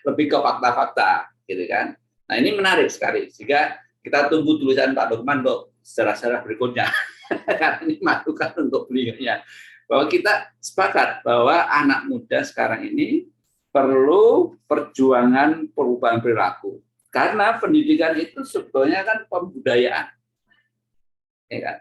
Lebih ke fakta-fakta, gitu kan. Nah, ini menarik sekali. Sehingga kita tunggu tulisan Pak Lukman untuk sejarah-sejarah berikutnya. Karena ini masukan untuk beliaunya. Bahwa kita sepakat bahwa anak muda sekarang ini perlu perjuangan perubahan perilaku. Karena pendidikan itu sebetulnya kan pembudayaan. Ya kan?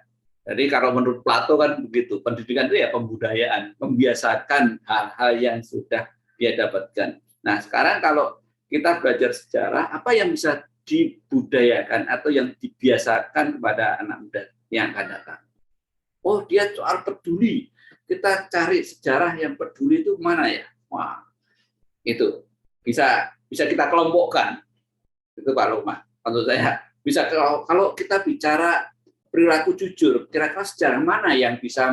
Jadi kalau menurut Plato kan begitu, pendidikan itu ya pembudayaan, membiasakan hal-hal yang sudah dia dapatkan. Nah, sekarang kalau kita belajar sejarah, apa yang bisa dibudayakan atau yang dibiasakan kepada anak muda yang akan datang? Oh, dia soal peduli. Kita cari sejarah yang peduli itu mana ya? Wah, itu bisa kita kelompokkan. Itu Pak Lukman. Menurut saya bisa kalau kita bicara perilaku jujur, kira-kira sejarah mana yang bisa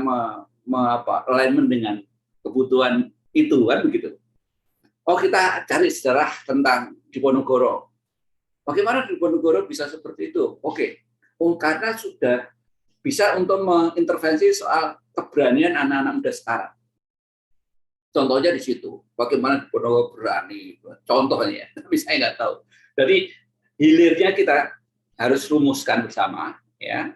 alignment dengan kebutuhan itu, kan begitu. Oh, kita cari sejarah tentang Diponegoro. Bagaimana Diponegoro bisa seperti itu? Oke. Oh, karena sudah bisa untuk mengintervensi soal keberanian anak-anak muda sekarang. Contohnya di situ. Bagaimana Diponegoro berani? Contohnya, tapi saya nggak tahu. Jadi hilirnya kita harus rumuskan bersama, ya.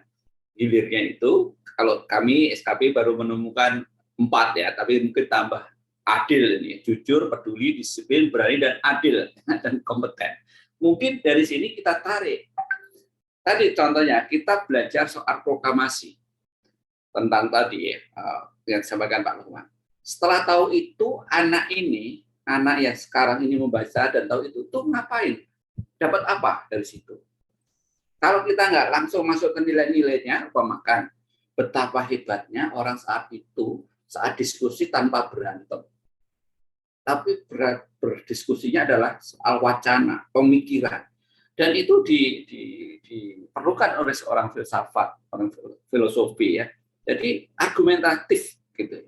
Hilirnya itu, kalau kami SKP baru menemukan 4 ya, tapi mungkin tambah adil ini, jujur, peduli, disiplin, berani, dan adil dan kompeten. Mungkin dari sini kita tarik. Tadi contohnya kita belajar soal proklamasi tentang tadi yang disampaikan Pak Lukman. Setelah tahu itu, anak yang sekarang ini membaca dan tahu itu tuh ngapain? Dapat apa dari situ? Kalau kita nggak langsung masuk ke nilai-nilainya, makan betapa hebatnya orang saat itu, saat diskusi tanpa berantem. Tapi berdiskusinya adalah soal wacana, pemikiran. Dan itu diperlukan oleh seorang filsafat, orang filosofi ya. Jadi argumentatif gitu.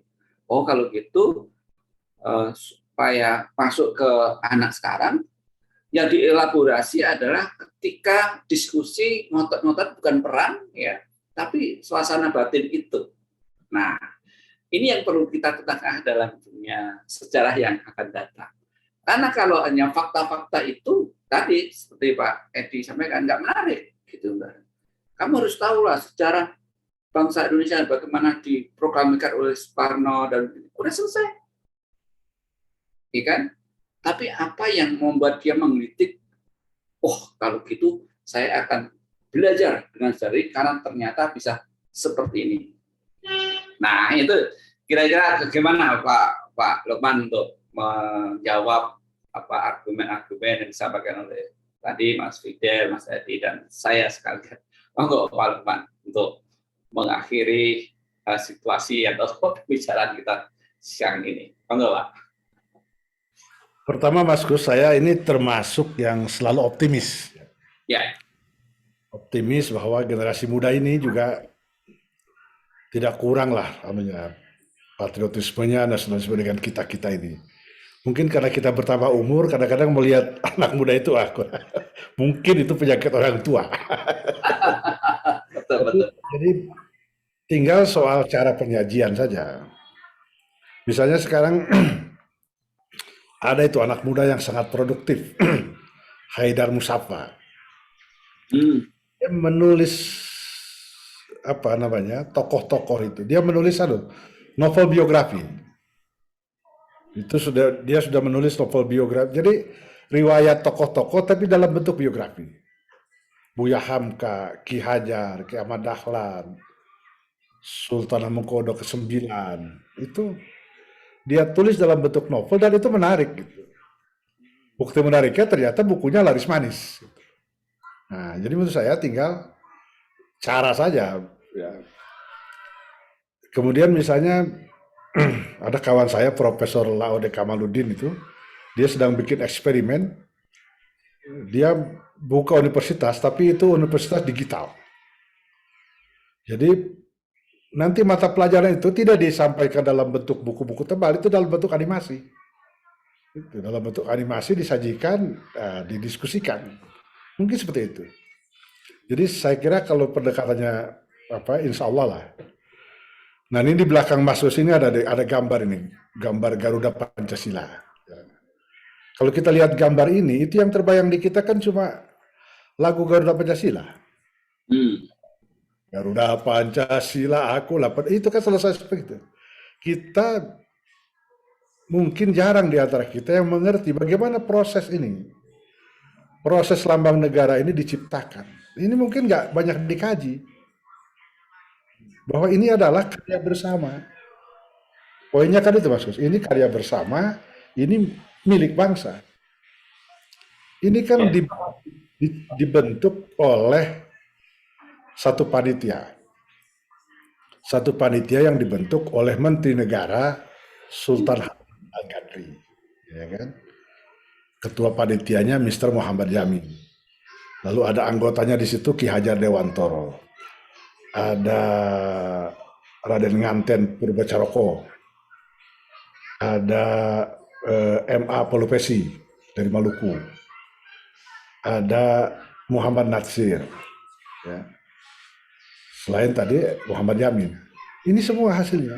Oh, kalau gitu supaya masuk ke anak sekarang, yang dielaborasi adalah ketika diskusi ngotot-ngotot bukan perang ya, tapi suasana batin itu. Nah, ini yang perlu kita ketahui dalam dunia sejarah yang akan datang. Karena kalau hanya fakta-fakta itu tadi seperti Pak Edi sampaikan nggak menarik gitu. Kamu harus tahu lah sejarah bangsa Indonesia bagaimana diproklamasikan oleh Soekarno dan udah selesai. Iya kan? Tapi apa yang membuat dia menggelitik? Oh, kalau gitu saya akan belajar dengan jari karena ternyata bisa seperti ini. Nah, itu kira-kira bagaimana Pak Lukman untuk menjawab apa argumen-argumen yang disampaikan oleh tadi Mas Fidel, Mas Edi, dan saya sekalian. Monggo Pak Lukman untuk mengakhiri situasi atau pembicaraan kita siang ini. Monggo Pak. Pertama Mas Gus, saya ini termasuk yang selalu optimis. Ya. Optimis bahwa generasi muda ini juga tidak kurang lah patriotismenya, nasionalisme dengan kita-kita ini. Mungkin karena kita bertambah umur, kadang-kadang melihat anak muda itu, mungkin itu penyakit orang tua. Betul. Jadi tinggal soal cara penyajian saja. Misalnya sekarang ada itu anak muda yang sangat produktif, Haidar Musafa. Dia menulis tokoh-tokoh itu. Dia menulis novel biografi. Dia sudah menulis novel biografi. Jadi riwayat tokoh-tokoh tapi dalam bentuk biografi. Buya Hamka, Ki Hajar, Ki Ahmad Dahlan, Sultan Hamengkubuwono ke-9. Itu dia tulis dalam bentuk novel dan itu menarik gitu. Bukti menariknya ternyata bukunya laris manis. Nah, jadi menurut saya tinggal cara saja. Ya. Kemudian misalnya ada kawan saya Profesor Laude Kamaluddin itu, dia sedang bikin eksperimen. Dia buka universitas, tapi itu universitas digital. Jadi nanti mata pelajaran itu tidak disampaikan dalam bentuk buku-buku tebal, itu dalam bentuk animasi. Itu dalam bentuk animasi disajikan, didiskusikan. Mungkin seperti itu. Jadi saya kira kalau pendekatannya insya Allah lah. Nah ini di belakang Mas Gus ini ada gambar ini, gambar Garuda Pancasila. Kalau kita lihat gambar ini, itu yang terbayang di kita kan cuma lagu Garuda Pancasila. Garuda Pancasila, aku lapar. Itu kan selesai seperti itu. Kita mungkin jarang di antara kita yang mengerti bagaimana proses ini. Proses lambang negara ini diciptakan. Ini mungkin nggak banyak dikaji. Bahwa ini adalah karya bersama. Poinnya kan itu Mas Gus. Ini karya bersama, ini milik bangsa. Ini kan dibentuk oleh satu panitia yang dibentuk oleh Menteri Negara Sultan Hamid Al-Qadri, ya kan? Ketua panitianya Mr. Muhammad Yamin. Lalu ada anggotanya di situ Ki Hajar Dewantoro, ada Raden Nganten Purbacaroko, ada M.A. Polopesi dari Maluku, ada Muhammad Natsir, ya. Selain tadi Muhammad Yamin. Ini semua hasilnya.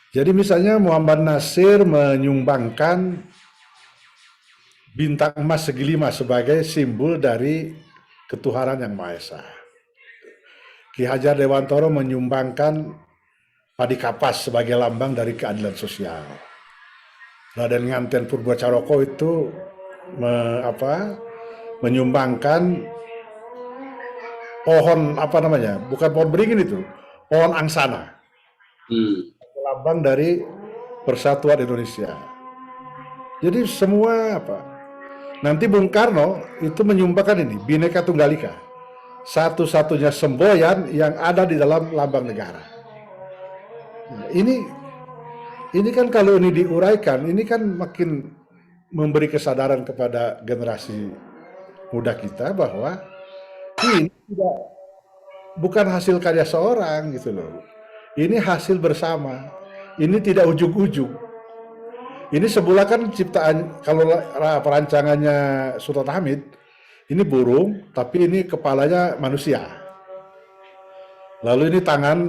Jadi misalnya Muhammad Nasir menyumbangkan bintang emas segi 5 sebagai simbol dari ketuhanan yang Maha Esa. Ki Hajar Dewantoro menyumbangkan padi kapas sebagai lambang dari keadilan sosial. Raden Nganten Purbacaroko itu menyumbangkan pohon bukan pohon beringin itu, pohon angsana, lambang dari persatuan Indonesia. Jadi semua nanti Bung Karno itu menyumbangkan ini Bhinneka Tunggal Ika, satu-satunya semboyan yang ada di dalam lambang negara. Ini kan kalau ini diuraikan, ini kan makin memberi kesadaran kepada generasi muda kita bahwa ini bukan hasil karya seorang gitu loh. Ini hasil bersama. Ini tidak ujug-ujug. Ini sebelah kan ciptaan, kalau perancangannya Sultan Hamid, ini burung, tapi ini kepalanya manusia. Lalu ini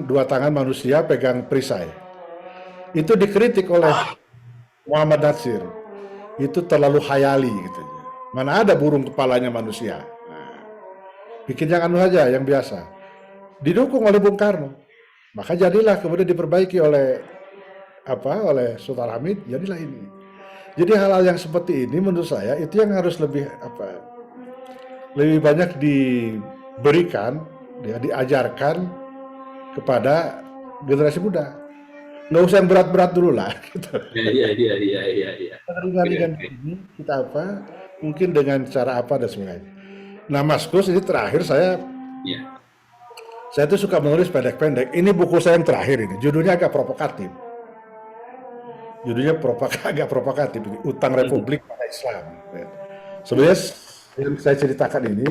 dua tangan manusia pegang perisai. Itu dikritik oleh Muhammad Natsir. Itu terlalu hayali gitu. Mana ada burung kepalanya manusia. Nah, bikin yang anu aja, yang biasa. Didukung oleh Bung Karno. Maka jadilah kemudian diperbaiki oleh Sultan Hamid, jadilah ini. Jadi hal-hal yang seperti ini menurut saya itu yang harus lebih banyak diberikan, ya, diajarkan kepada generasi muda. Nggak usah yang berat-berat dulu lah. Gitu. Iya. Ringan-ringan ini kita mungkin dengan cara apa dan sebagainya. Nah, Mas Gus, ini terakhir saya tuh suka menulis pendek-pendek. Ini buku saya yang terakhir ini, judulnya agak provokatif. Agak provokatif, Utang Republik pada Islam. Sebenarnya yang saya ceritakan ini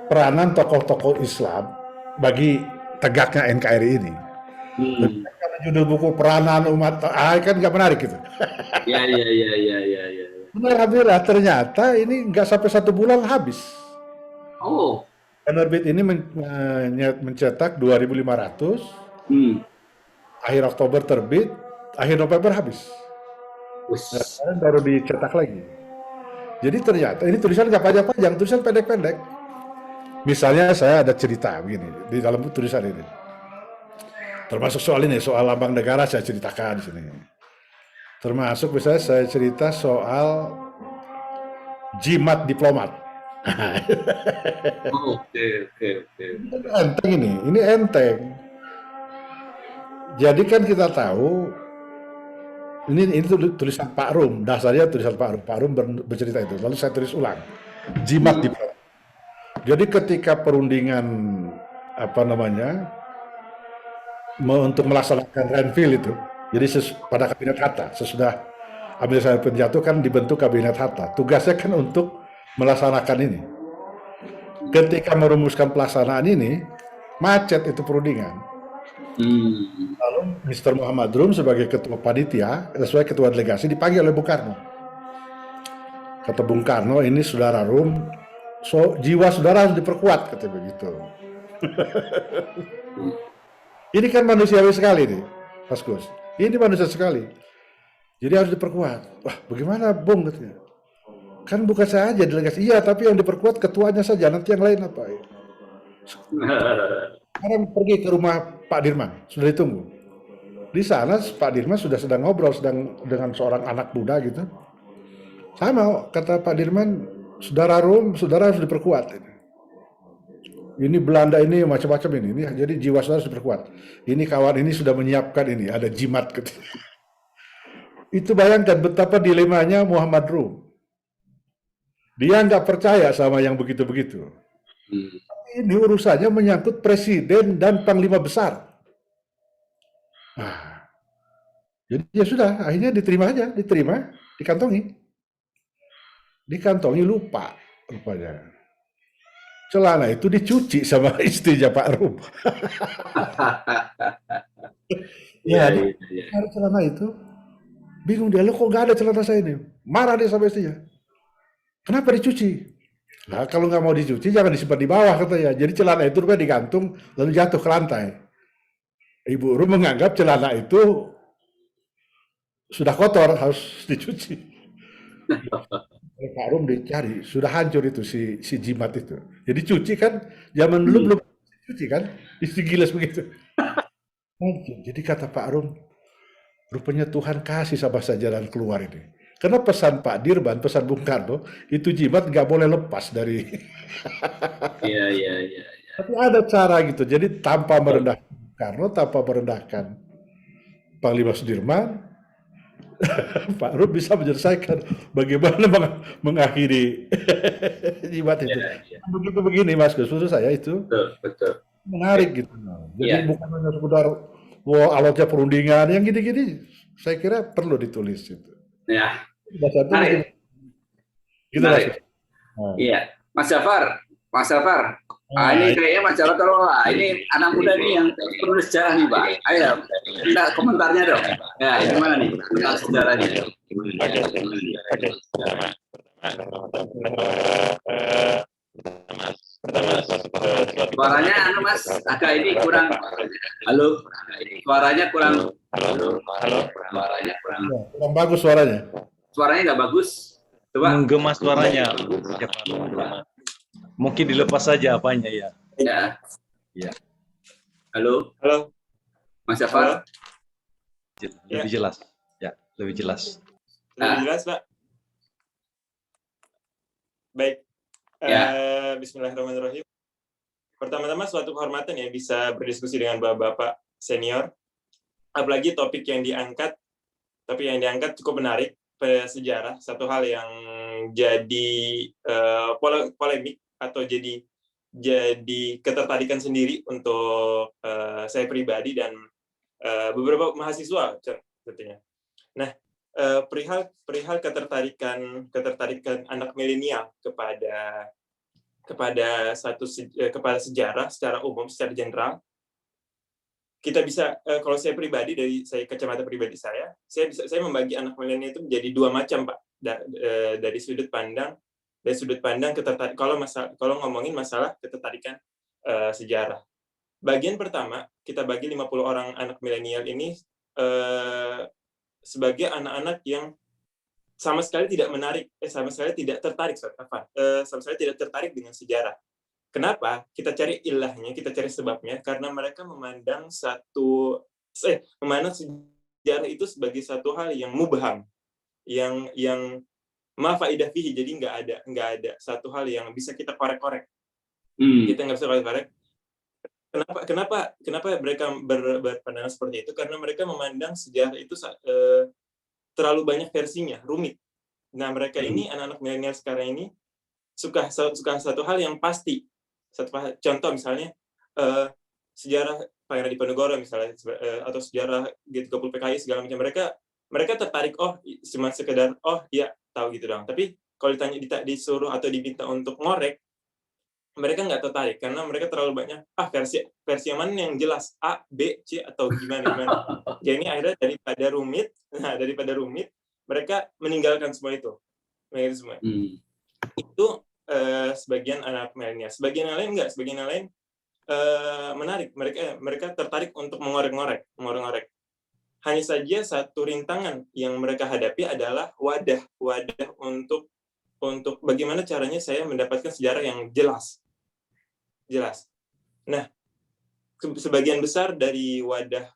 peranan tokoh-tokoh Islam bagi tegaknya NKRI ini. Karena judul buku peranan umat kan nggak menarik gitu. Iya. Alhamdulillah ternyata ini nggak sampai 1 bulan habis. Oh. Penerbit ini mencetak 2.500. Akhir Oktober terbit, akhir November habis. Nah, sekarang baru dicetak lagi. Jadi ternyata ini tulisan nggak panjang-panjang, tulisan pendek-pendek. Misalnya saya ada cerita begini di dalam tulisan ini. Termasuk soal ini, soal lambang negara saya ceritakan di sini. Termasuk misalnya saya cerita soal jimat diplomat. Oke. Enteng ini enteng. Jadi kan kita tahu ini tulisan Pak Rum, dasarnya tulisan Pak Rum. Pak Rum bercerita itu, lalu saya tulis ulang. Jimat diplomat. Jadi ketika perundingan untuk melaksanakan Renville itu, jadi pada kabinet Hatta, sesudah Amir Syarifin jatuh kan dibentuk kabinet Hatta. Tugasnya kan untuk melaksanakan ini. Ketika merumuskan pelaksanaan ini, macet itu perundingan. Lalu Mr. Muhammad Rum sebagai ketua panitia, sebagai ketua delegasi dipanggil oleh Bung Karno. Kata Bung Karno, ini saudara Rum, jiwa saudara harus diperkuat, kata begitu. Ini kan manusiawi sekali nih, Mas Gus. Ini manusia sekali. Jadi harus diperkuat. Wah, bagaimana Bung, katanya. Kan bukan saya aja delegasi. Iya, tapi yang diperkuat ketuanya saja, nanti yang lain apa ya? Sekarang pergi ke rumah Pak Dirman, sudah ditunggu. Di sana Pak Dirman sedang ngobrol dengan seorang anak muda gitu. Sama, kata Pak Dirman, saudara Rum, saudara harus diperkuat. Ini Belanda ini macam-macam ini, jadi jiwa saudara harus diperkuat. Ini kawan ini sudah menyiapkan ini, ada jimat gitu. Itu bayangkan betapa dilemanya Muhammad Rum. Dia nggak percaya sama yang begitu-begitu. Ini urusannya menyangkut presiden dan panglima besar. Nah, jadi ya sudah, akhirnya diterima, dikantongi lupa rupanya. Celana itu dicuci sama istrinya Pak Rum. Ya, ada celana itu. Bingung dia, lo kok nggak ada celana saya ini? Marah dia sama istrinya. Kenapa dicuci? Nah, kalau nggak mau dicuci, jangan disimpan di bawah, katanya. Jadi celana itu rupanya digantung, lalu jatuh ke lantai. Ibu Rum menganggap celana itu sudah kotor, harus dicuci. Pak Rum dicari, sudah hancur itu si jimat itu. Jadi cuci kan, zaman dulu belum cuci kan, isi gilas begitu. Jadi kata Pak Rum, rupanya Tuhan kasih sahabat jalan keluar ini. Karena pesan Pak Dirman, pesan Bung Karno, itu jimat nggak boleh lepas dari. Iya. Tapi ada cara gitu, jadi tanpa merendahkan Bung Karno, tanpa merendahkan Panglima Sudirman, Pak Rum bisa menyelesaikan bagaimana mengakhiri jimat itu. Begitu begini Mas Gus, menurut saya itu betul. Menarik gitu. Jadi bukan hanya sekedar alotnya perundingan, yang gini-gini saya kira perlu ditulis itu. Ya. Menarik. Gitu, Iya, Mas Jafar, Ini kayaknya Mas Jarod kalau ini anak muda nih yang penulis sejarah nih Pak. Ayo, minta komentarnya dong. Ya, gimana nih tentang sejarahnya? Suaranya Mas agak ini kurang. Halo, suaranya kurang. Suaranya kurang. Kurang bagus suaranya. Suaranya nggak bagus. Coba. Menggema suaranya. Mungkin dilepas saja apanya ya. Ya. Ya. Halo. Halo. Mas Jafar. Lebih jelas. Ya, lebih jelas. Lebih jelas, Pak. Baik. Ya. Bismillahirrahmanirrahim. Pertama-tama suatu kehormatan ya bisa berdiskusi dengan Bapak-bapak senior. Apalagi topik yang diangkat cukup menarik, sejarah, satu hal yang jadi polemik atau jadi ketertarikan sendiri untuk saya pribadi dan beberapa mahasiswa tentunya. Nah, perihal ketertarikan anak milenial kepada sejarah secara umum, secara general, kita bisa, kalau saya pribadi dari kacamata pribadi saya membagi anak milenial itu menjadi dua macam, Pak, dari sudut pandang ketertarikan. Kalau ngomongin masalah ketertarikan sejarah, bagian pertama kita bagi 50 orang anak milenial ini sebagai anak-anak yang sama sekali tidak tertarik dengan sejarah. Kenapa? Kita cari ilahnya, kita cari sebabnya, karena mereka memandang sejarah itu sebagai satu hal yang mubham, yang ma faidah fihi, jadi nggak ada satu hal yang bisa kita korek-korek. Kita nggak bisa korek-korek. Kenapa mereka berpandangan seperti itu? Karena mereka memandang sejarah itu terlalu banyak versinya, rumit. Nah, mereka ini, anak-anak milenial sekarang ini, suka satu hal yang pasti. Contoh misalnya, sejarah Pangeran Diponegoro misalnya, atau sejarah G30 PKI segala macam, mereka tertarik, cuma sekedar, iya, tahu gitu doang. Tapi kalau disuruh atau diminta untuk ngorek, mereka nggak tertarik, karena mereka terlalu banyak, versi yang mana yang jelas, A, B, C, atau gimana. Jadi akhirnya daripada rumit, mereka meninggalkan semua itu. Itu sebagian anak milenial. Sebagian yang lain enggak, sebagian yang lain menarik. Mereka tertarik untuk mengorek-ngorek. Hanya saja satu rintangan yang mereka hadapi adalah wadah untuk bagaimana caranya saya mendapatkan sejarah yang jelas. Nah, sebagian besar dari wadah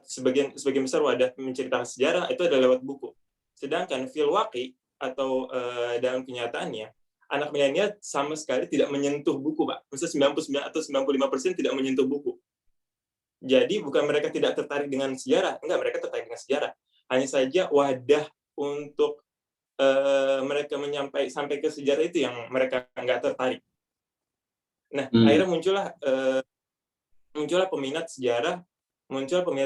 sebagian besar wadah menceritakan sejarah itu adalah lewat buku. Sedangkan fil waqi atau dalam kenyataannya, anak milenial sama sekali tidak menyentuh buku, Pak. Misalnya 99 atau 95% tidak menyentuh buku. Jadi bukan mereka tidak tertarik dengan sejarah, enggak, mereka tertarik dengan sejarah. Hanya saja wadah untuk mereka sampai ke sejarah itu yang mereka enggak tertarik. Nah, akhirnya muncullah peminat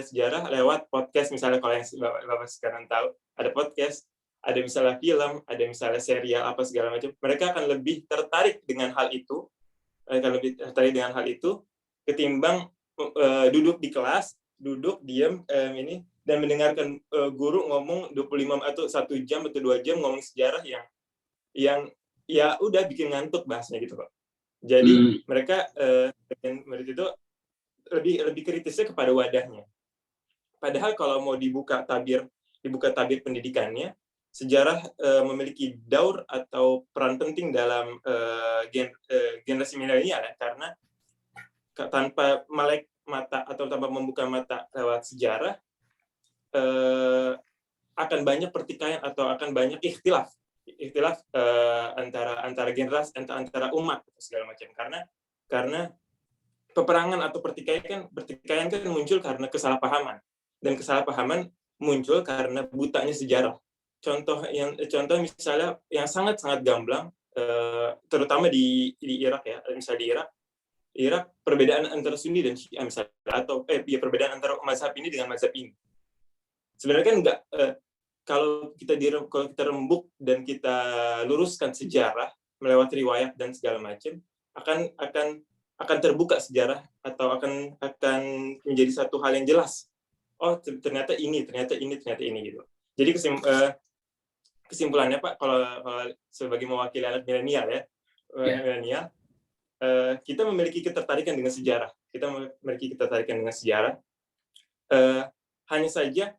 sejarah lewat podcast, misalnya kalau yang Bapak sekarang tahu, ada podcast, ada misalnya film, ada misalnya serial apa segala macam. Mereka akan lebih tertarik dengan hal itu, ketimbang duduk di kelas, duduk diam dan mendengarkan guru ngomong 25 atau 1 jam atau 2 jam ngomong sejarah yang ya udah bikin ngantuk bahasnya gitu, Pak. Jadi mereka itu lebih kritisnya kepada wadahnya. Padahal kalau mau dibuka tabir pendidikannya, sejarah memiliki daur atau peran penting dalam generasi milenial, karena tanpa melek mata atau tanpa membuka mata lewat sejarah, akan banyak pertikaian atau akan banyak ikhtilaf antara generasi, antara umat segala macam, karena peperangan atau pertikaian kan muncul karena kesalahpahaman, dan kesalahpahaman muncul karena butanya sejarah. Contoh misalnya yang sangat gamblang, terutama di Irak ya, misalnya di Irak perbedaan antara Sunni dan Syiah misalnya, atau perbedaan antara mazhab ini dengan mazhab ini. Sebenarnya kan enggak, kalau kita rembuk dan kita luruskan sejarah, melewati riwayat dan segala macam, akan terbuka sejarah atau akan menjadi satu hal yang jelas. Oh, ternyata ini gitu. Jadi kesimpulannya Pak, kalau sebagai mewakili anak milenial ya, milenial, kita memiliki ketertarikan dengan sejarah. Hanya saja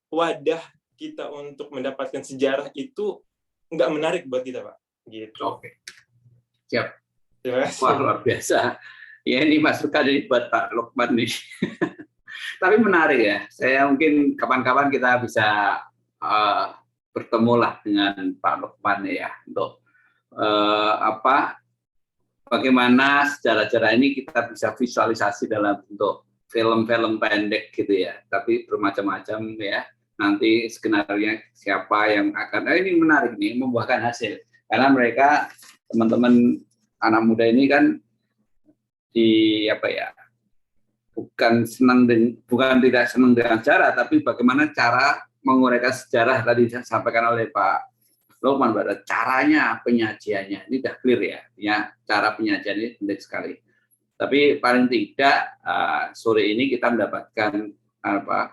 wadah kita untuk mendapatkan sejarah itu nggak menarik buat kita, Pak. Gitu. Oke. Siap. Terima kasih. Wah, luar biasa. Ya, ini masukan dari buat Pak Lukman nih. Tapi menarik ya. Saya mungkin kapan-kapan kita bisa bertemu lah dengan Pak Lukman ya untuk bagaimana sejarah-sejarah ini kita bisa visualisasi dalam bentuk film-film pendek gitu ya. Tapi bermacam-macam ya. Nanti skenario siapa yang akan ini menarik nih, membuahkan hasil. Karena mereka teman-teman anak muda ini kan bukan tidak senang dengan sejarah, tapi bagaimana cara menguraikan sejarah tadi disampaikan oleh Pak Lukman, pada caranya, penyajiannya ini sudah clear ya, cara penyajian ini penting sekali. Tapi paling tidak sore ini kita mendapatkan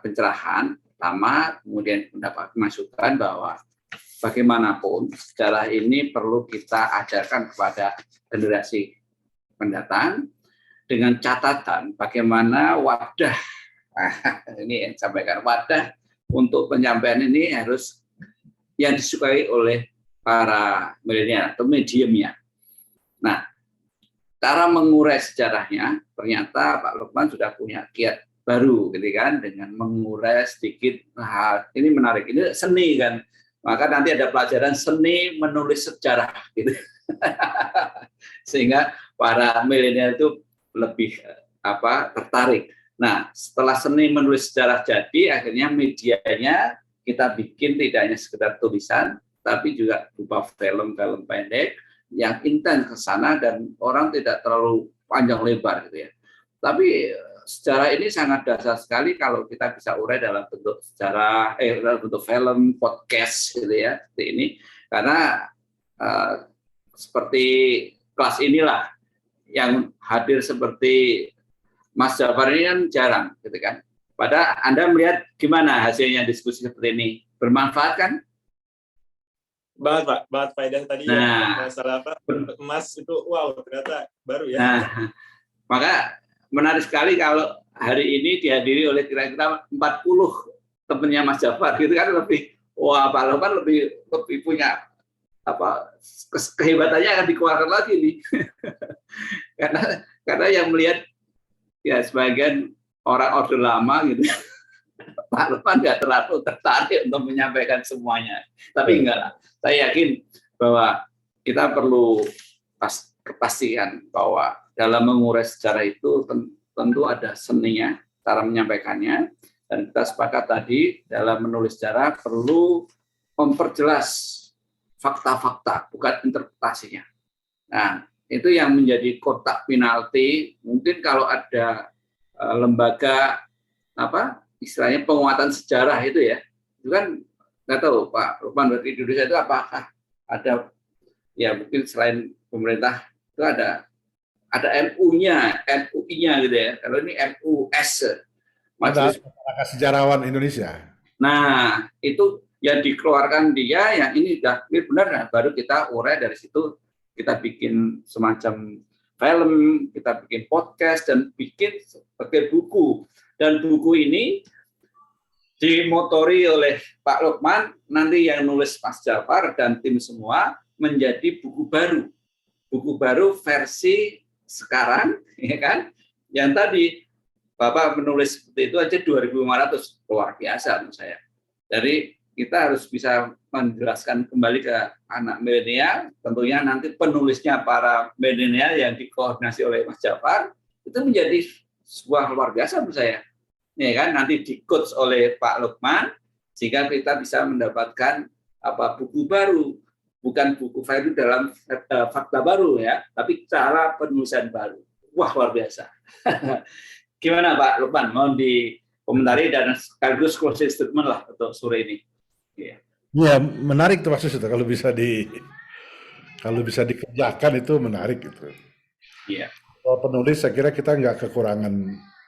pencerahan pertama, kemudian mendapat masukan bahwa bagaimanapun sejarah ini perlu kita ajarkan kepada generasi mendatang dengan catatan bagaimana wadah ini yang sampaikan, wadah untuk penyampaian ini harus yang disukai oleh para milenial atau mediumnya. Nah, cara mengurai sejarahnya ternyata Pak Lukman sudah punya kiat baru, gitu kan, dengan mengurai sedikit hal. Ini menarik, ini seni kan, maka nanti ada pelajaran seni menulis sejarah, gitu. Sehingga para milenial itu lebih tertarik. Nah, setelah seni menulis sejarah jadi, akhirnya medianya kita bikin tidak hanya sekedar tulisan, tapi juga berupa film-film pendek yang intens ke sana dan orang tidak terlalu panjang lebar, gitu ya. Tapi sejarah ini sangat dasar sekali kalau kita bisa urai dalam bentuk sejarah, dalam bentuk film, podcast, gitu ya, seperti ini. Karena seperti kelas inilah yang hadir seperti Mas Jafar ini kan jarang, gitu kan. Pada Anda melihat gimana hasilnya diskusi seperti ini? Bermanfaat kan? Banget Pak, banget faedah tadi ya, masalah emas itu wow, ternyata baru ya. Nah, maka menarik sekali kalau hari ini dihadiri oleh kira-kira 40 temannya Mas Jafar, gitu kan, lebih Pak Lukman lebih punya kehebatannya akan dikeluarkan lagi nih. karena yang melihat ya sebagian orang orde lama gitu, Pak Lukman nggak terlalu tertarik untuk menyampaikan semuanya. Tapi enggak lah, saya yakin bahwa kita perlu kepastian bahwa dalam mengurai sejarah itu tentu ada seninya, cara menyampaikannya, dan kita sepakat tadi dalam menulis sejarah perlu memperjelas fakta-fakta, bukan interpretasinya. Nah, itu yang menjadi kotak penalti. Mungkin kalau ada lembaga istilahnya penguatan sejarah itu ya, itu kan nggak tahu Pak Lukman, berarti di Indonesia itu apakah ada ya, mungkin selain pemerintah itu ada MUI-nya gitu ya. Kalau ini MUS, Majelis Masyarakat Sejarawan Indonesia. Nah, itu yang dikeluarkan dia, yang ini sudah benar, nah, baru kita urai dari situ, kita bikin semacam film, kita bikin podcast, dan bikin sebagai buku. Dan buku ini dimotori oleh Pak Lukman, nanti yang nulis Mas Jafar dan tim semua, menjadi buku baru. Buku baru versi sekarang, ya kan? Yang tadi Bapak menulis seperti itu aja 2.500, luar biasa menurut saya. Jadi kita harus bisa menjelaskan kembali ke anak milenial, tentunya nanti penulisnya para milenial yang dikoordinasi oleh Mas Jafar, itu menjadi sebuah luar biasa menurut saya. Ya kan, nanti di-coach oleh Pak Lukman, sehingga kita bisa mendapatkan buku baru, bukan buku baru dalam fakta baru ya, tapi cara penulisan baru. Wah, luar biasa. Gimana Pak Lukman, mau dikomentari dan sekaligus closing statement lah untuk sore ini. Ya, menarik tuh Mas Yusuf, kalau bisa Kalau bisa dikerjakan itu menarik gitu. Iya. Kalau penulis saya kira kita nggak kekurangan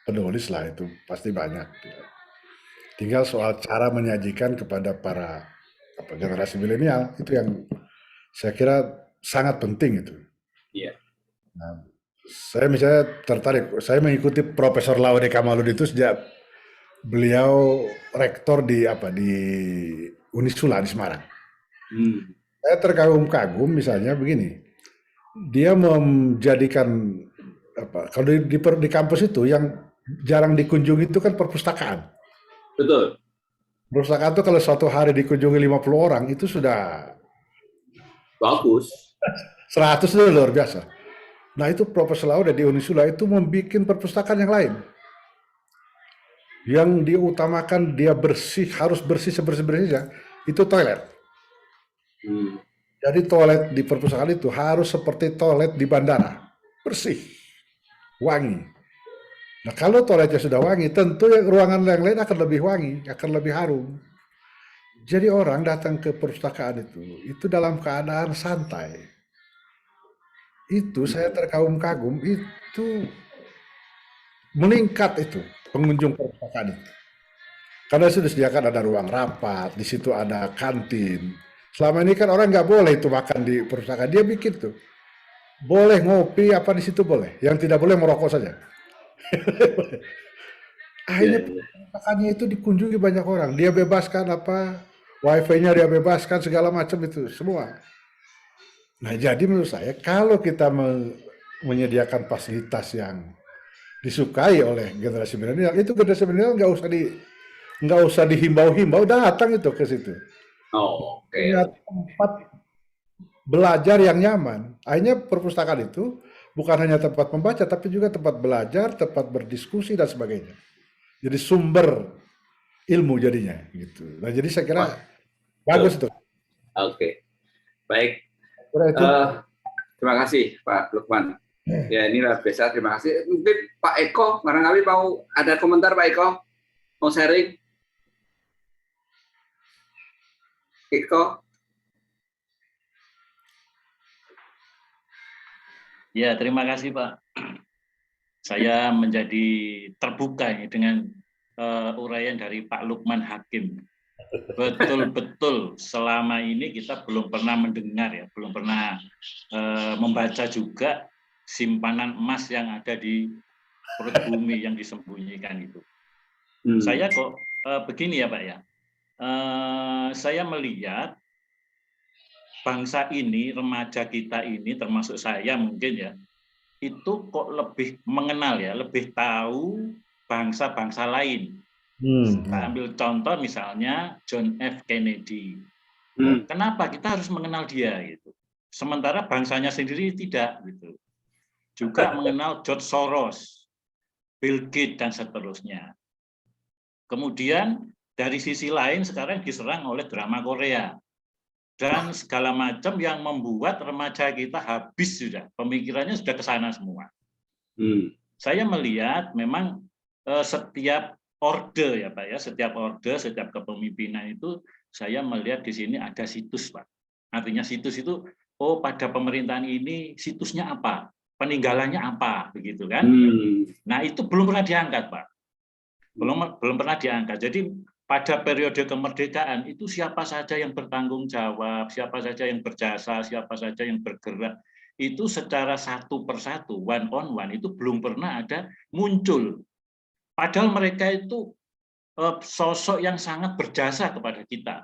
penulis lah, itu pasti banyak. Gitu. Tinggal soal cara menyajikan kepada para generasi milenial itu yang saya kira sangat penting itu. Iya. Nah, saya misalnya tertarik, saya mengikuti Profesor Laude Kamaludin itu sejak beliau rektor di Unisula di Semarang. Saya terkagum-kagum misalnya begini, dia menjadikan kalau di kampus itu yang jarang dikunjungi itu kan perpustakaan. Betul. Perpustakaan itu kalau suatu hari dikunjungi 50 orang itu sudah bagus. 100 itu luar biasa. Nah itu Profesor Laude di Unisula itu membuat perpustakaan yang lain. Yang diutamakan dia bersih, harus bersih sebersih-bersihnya, itu toilet. Jadi toilet di perpustakaan itu harus seperti toilet di bandara. Bersih, wangi. Nah kalau toiletnya sudah wangi, tentu ruangan yang lain akan lebih wangi, akan lebih harum. Jadi orang datang ke perpustakaan itu dalam keadaan santai. Itu saya terkagum-kagum, itu meningkat itu pengunjung perpustakaan itu. Karena sudah disediakan ada ruang rapat, di situ ada kantin. Selama ini kan orang nggak boleh itu makan di perpustakaan, dia bikin tuh. Boleh ngopi apa di situ boleh, yang tidak boleh merokok saja. Akhirnya perpustakaannya itu dikunjungi banyak orang, dia bebaskan wifi-nya dia bebaskan segala macam itu semua. Nah jadi menurut saya kalau kita menyediakan fasilitas yang disukai oleh generasi milenial, itu generasi milenial nggak usah dihimbau-himbau, datang itu ke situ. Oke. Tempat belajar yang nyaman. Akhirnya perpustakaan itu bukan hanya tempat membaca, tapi juga tempat belajar, tempat berdiskusi dan sebagainya. Jadi sumber ilmu jadinya gitu. Nah jadi saya kira bagus itu. Oke. Baik. Terima kasih Pak Lukman. Ya ini luar biasa, terima kasih. Mungkin Pak Eko, barangkali mau ada komentar Pak Eko? Mau sharing? Eko? Ya, terima kasih Pak. Saya menjadi terbuka ini dengan uraian dari Pak Lukman Hakim. Betul-betul selama ini kita belum pernah mendengar ya, belum pernah membaca juga simpanan emas yang ada di perut bumi yang disembunyikan itu. Saya kok begini ya Pak ya, saya melihat bangsa ini, remaja kita ini, termasuk saya mungkin ya, itu kok lebih mengenal ya, lebih tahu bangsa-bangsa lain. Kita ambil contoh misalnya John F. Kennedy. Kenapa kita harus mengenal dia gitu? Sementara bangsanya sendiri tidak gitu. Juga mengenal George Soros, Bill Gates dan seterusnya. Kemudian dari sisi lain sekarang diserang oleh drama Korea dan segala macam yang membuat remaja kita habis sudah, pemikirannya sudah ke sana semua. Saya melihat memang setiap orde ya Pak ya, setiap orde, setiap kepemimpinan itu saya melihat di sini ada situs Pak. Artinya situs itu, oh pada pemerintahan ini situsnya apa, peninggalannya apa, begitu kan? Nah itu belum pernah diangkat Pak, belum pernah diangkat. Jadi pada periode kemerdekaan itu siapa saja yang bertanggung jawab, siapa saja yang berjasa, siapa saja yang bergerak, itu secara satu persatu, one on one itu belum pernah ada muncul. Padahal mereka itu sosok yang sangat berjasa kepada kita.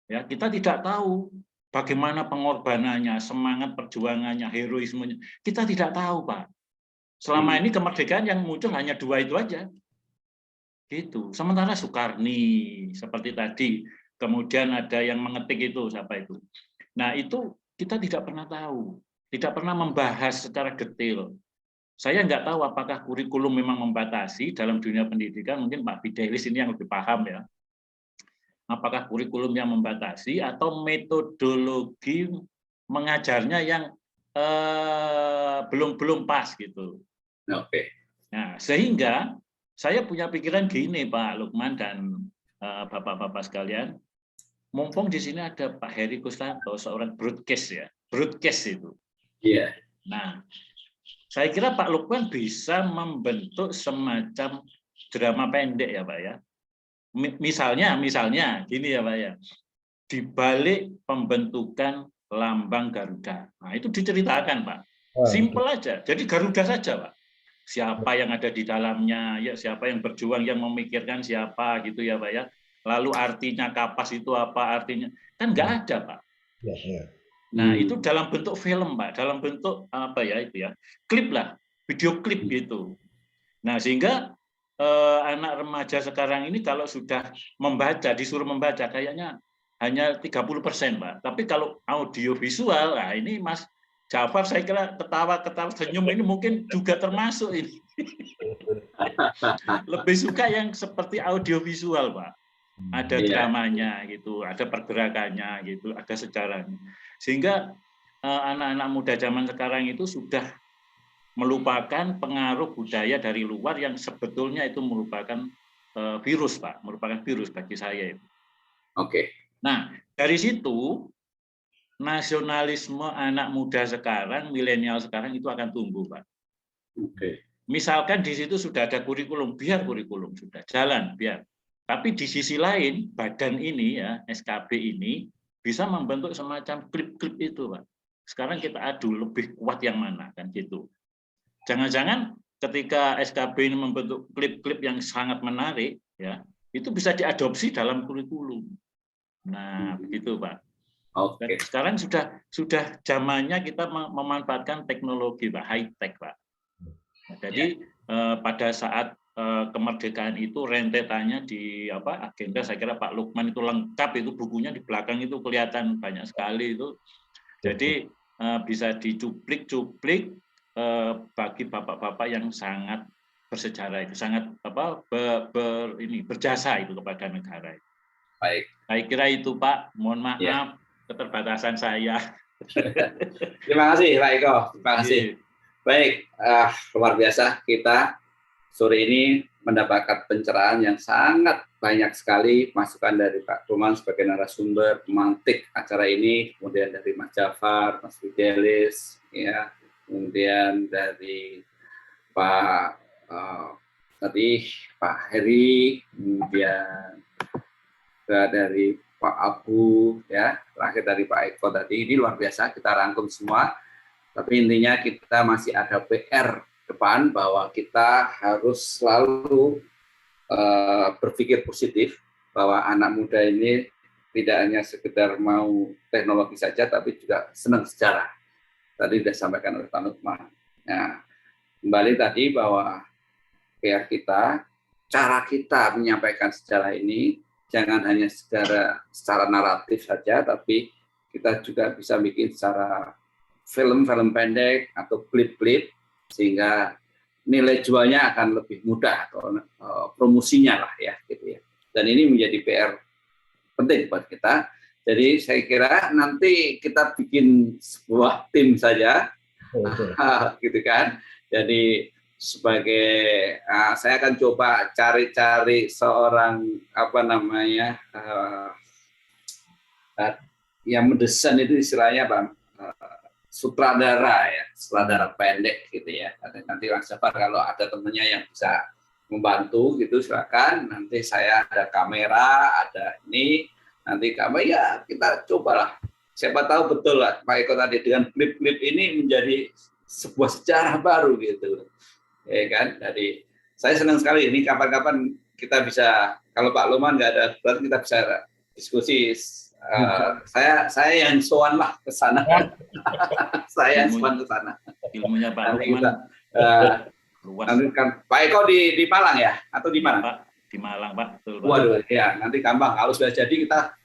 Ya, kita tidak tahu bagaimana pengorbanannya, semangat perjuangannya, heroismenya. Kita tidak tahu, Pak. Selama ini kemerdekaan yang muncul hanya dua itu aja. Gitu. Sementara Soekarni seperti tadi, kemudian ada yang mengetik itu siapa itu. Nah, itu kita tidak pernah tahu, tidak pernah membahas secara detail. Saya nggak tahu apakah kurikulum memang membatasi dalam dunia pendidikan, mungkin Pak Fidelis ini yang lebih paham ya. Apakah kurikulum yang membatasi atau metodologi mengajarnya yang belum pas gitu. Oke. Nah, sehingga saya punya pikiran gini Pak Lukman dan bapak-bapak sekalian, mumpung di sini ada Pak Heri Kustanto, seorang broadcast ya, broadcast itu. Iya. Nah, saya kira Pak Lukman bisa membentuk semacam drama pendek ya Pak ya. Misalnya gini ya Pak ya. Di balik pembentukan lambang Garuda. Nah, itu diceritakan Pak. Simple aja. Jadi Garuda saja Pak. Siapa yang ada di dalamnya, ya siapa yang berjuang, yang memikirkan siapa gitu ya Pak ya. Lalu artinya kapas itu apa artinya? Kan nggak ada Pak. Nah, itu dalam bentuk film Pak, dalam bentuk apa ya itu ya, klip lah, video klip gitu. Nah, sehingga anak remaja sekarang ini kalau sudah membaca, disuruh membaca kayaknya hanya 30% Pak. Tapi kalau audio visual, nah ini Mas Jafar saya kira ketawa senyum ini mungkin juga termasuk ini. Lebih suka yang seperti audio visual Pak. Ada dramanya gitu, ada pergerakannya gitu, ada sejarahnya. Sehingga anak-anak muda zaman sekarang itu sudah melupakan pengaruh budaya dari luar yang sebetulnya itu merupakan virus Pak, merupakan virus bagi saya itu. Oke. Nah, dari situ nasionalisme anak muda sekarang, milenial sekarang itu akan tumbuh, Pak. Oke. Misalkan di situ sudah ada kurikulum, biar kurikulum sudah jalan, biar. Tapi di sisi lain, badan ini ya, SKB ini bisa membentuk semacam klip-klip itu, Pak. Sekarang kita adu lebih kuat yang mana kan gitu. Jangan-jangan ketika SKB ini membentuk klip-klip yang sangat menarik, ya, itu bisa diadopsi dalam kurikulum. Nah, begitu, Pak. Oke. Sekarang sudah zamannya kita memanfaatkan teknologi, Pak, high tech, Pak. Nah, jadi pada saat kemerdekaan itu rentetannya di agenda, saya kira Pak Lukman itu lengkap, itu bukunya di belakang itu kelihatan banyak sekali itu. Jadi bisa dicuplik-cuplik bagi bapak-bapak yang sangat bersejarah itu, sangat berjasa itu kepada negara. Baik. Saya kira itu Pak, mohon maaf keterbatasan saya. Terima kasih Pak Eko, terima kasih. Baik, luar biasa kita sore ini mendapatkan pencerahan yang sangat banyak sekali, masukan dari Pak Truman sebagai narasumber pemantik acara ini, kemudian dari Mas Jafar, Mas Fidelis, ya, kemudian dari Pak Pak Heri, kemudian dari Pak Abu, ya, terakhir dari Pak Eko tadi. Ini luar biasa, kita rangkum semua. Tapi intinya kita masih ada PR depan bahwa kita harus selalu berpikir positif bahwa anak muda ini tidak hanya sekedar mau teknologi saja, tapi juga senang sejarah. Tadi sudah disampaikan oleh Pak Lukman. Nah, kembali tadi bahwa PR kita, cara kita menyampaikan sejarah ini jangan hanya secara naratif saja, tapi kita juga bisa bikin secara film-film pendek atau klip-klip, sehingga nilai jualnya akan lebih mudah atau promosinya lah ya, gitu ya. Dan ini menjadi PR penting buat kita. Jadi saya kira nanti kita bikin sebuah tim saja, gitu kan. Jadi sebagai saya akan coba cari seorang yang mendesain itu istilahnya sutradara ya, sutradara pendek gitu ya. Nanti Mas Jafar kalau ada temennya yang bisa membantu gitu silakan. Nanti saya ada kamera, ada ini, nanti ya kita cobalah. Siapa tahu betul lah Pak Eko tadi dengan klip-klip ini menjadi sebuah sejarah baru gitu. Ya kan, jadi saya senang sekali ini kapan-kapan kita bisa, kalau Pak Lukman nggak ada, berarti kita bisa diskusi. Saya yang sowan lah ke sana. Saya yang sowan ke sana. Ilmunya Pak Lukman. Nanti kan Pak Eko di Malang ya, atau di mana? Pak, di Malang Pak. Betul, Pak. Waduh, ya nanti gampang. Kalau sudah jadi kita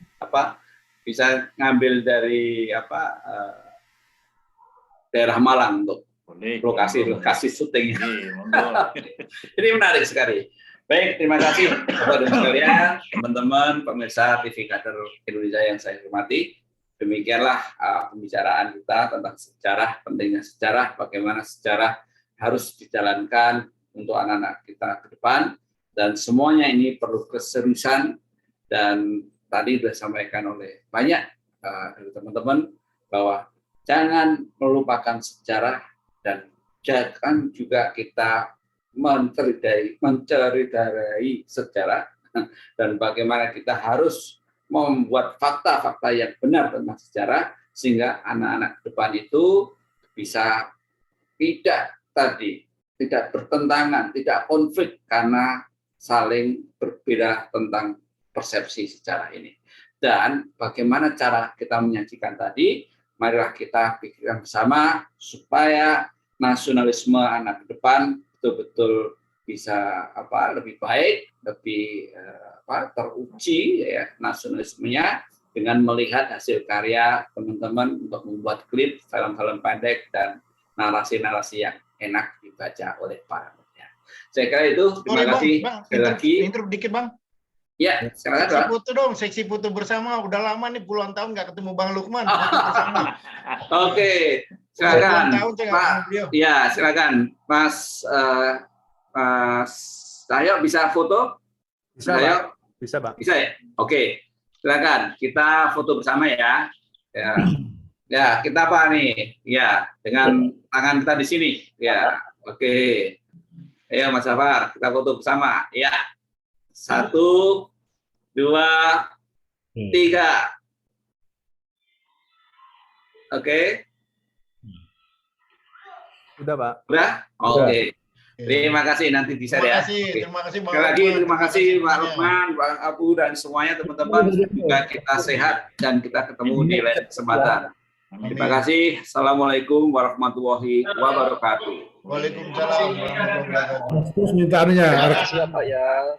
bisa ngambil dari daerah Malang untuk lokasi syuting. Ini menarik sekali. Baik, terima kasih kepada sekalian, teman-teman pemirsa TV Kader Indonesia yang saya hormati. Demikianlah pembicaraan kita tentang sejarah, pentingnya sejarah, bagaimana sejarah harus dijalankan untuk anak-anak kita ke depan, dan semuanya ini perlu keseriusan. Dan tadi sudah disampaikan oleh banyak dari teman-teman bahwa Jangan melupakan sejarah dan jangan juga kita menceridai sejarah dan bagaimana kita harus membuat fakta-fakta yang benar tentang sejarah sehingga anak-anak depan itu bisa tidak bertentangan, tidak konflik karena saling berbeda tentang persepsi sejarah ini. Dan bagaimana cara kita menyajikan tadi, marilah kita pikirkan bersama supaya nasionalisme anak depan betul-betul bisa lebih baik, lebih teruji ya nasionalismenya dengan melihat hasil karya teman-teman untuk membuat klip, film-film pendek dan narasi-narasi yang enak dibaca oleh para muda. Saya kira itu. Terima kasih sekali lagi. Intro dikit Bang. Ya, silakan. Seksi foto dong, seksi foto bersama. Udah lama nih puluhan tahun nggak ketemu Bang Lukman. Oke, silakan. Pak, ya silakan, Mas. Cahyo bisa foto? Bisa, Bang. Bisa, Bang. Bisa ya? Oke, silakan. Kita foto bersama ya. Ya, kita apa nih? Ya, dengan tangan kita di sini. Ya, oke. Ayo Mas Safar, kita foto bersama. Ya. 1, 2, 3. Oke. Udah, Pak. Udah? Oke. Terima kasih, nanti bisa ya. Terima kasih Bang. Sekali lagi terima kasih Pak Lukman, Bang Abu dan semuanya teman-teman. Semoga kita sehat dan kita ketemu di lain kesempatan. Terima kasih. Assalamualaikum warahmatullahi wabarakatuh. Waalaikumsalam warahmatullahi wabarakatuh. Terus minta anunya. Siapa ya?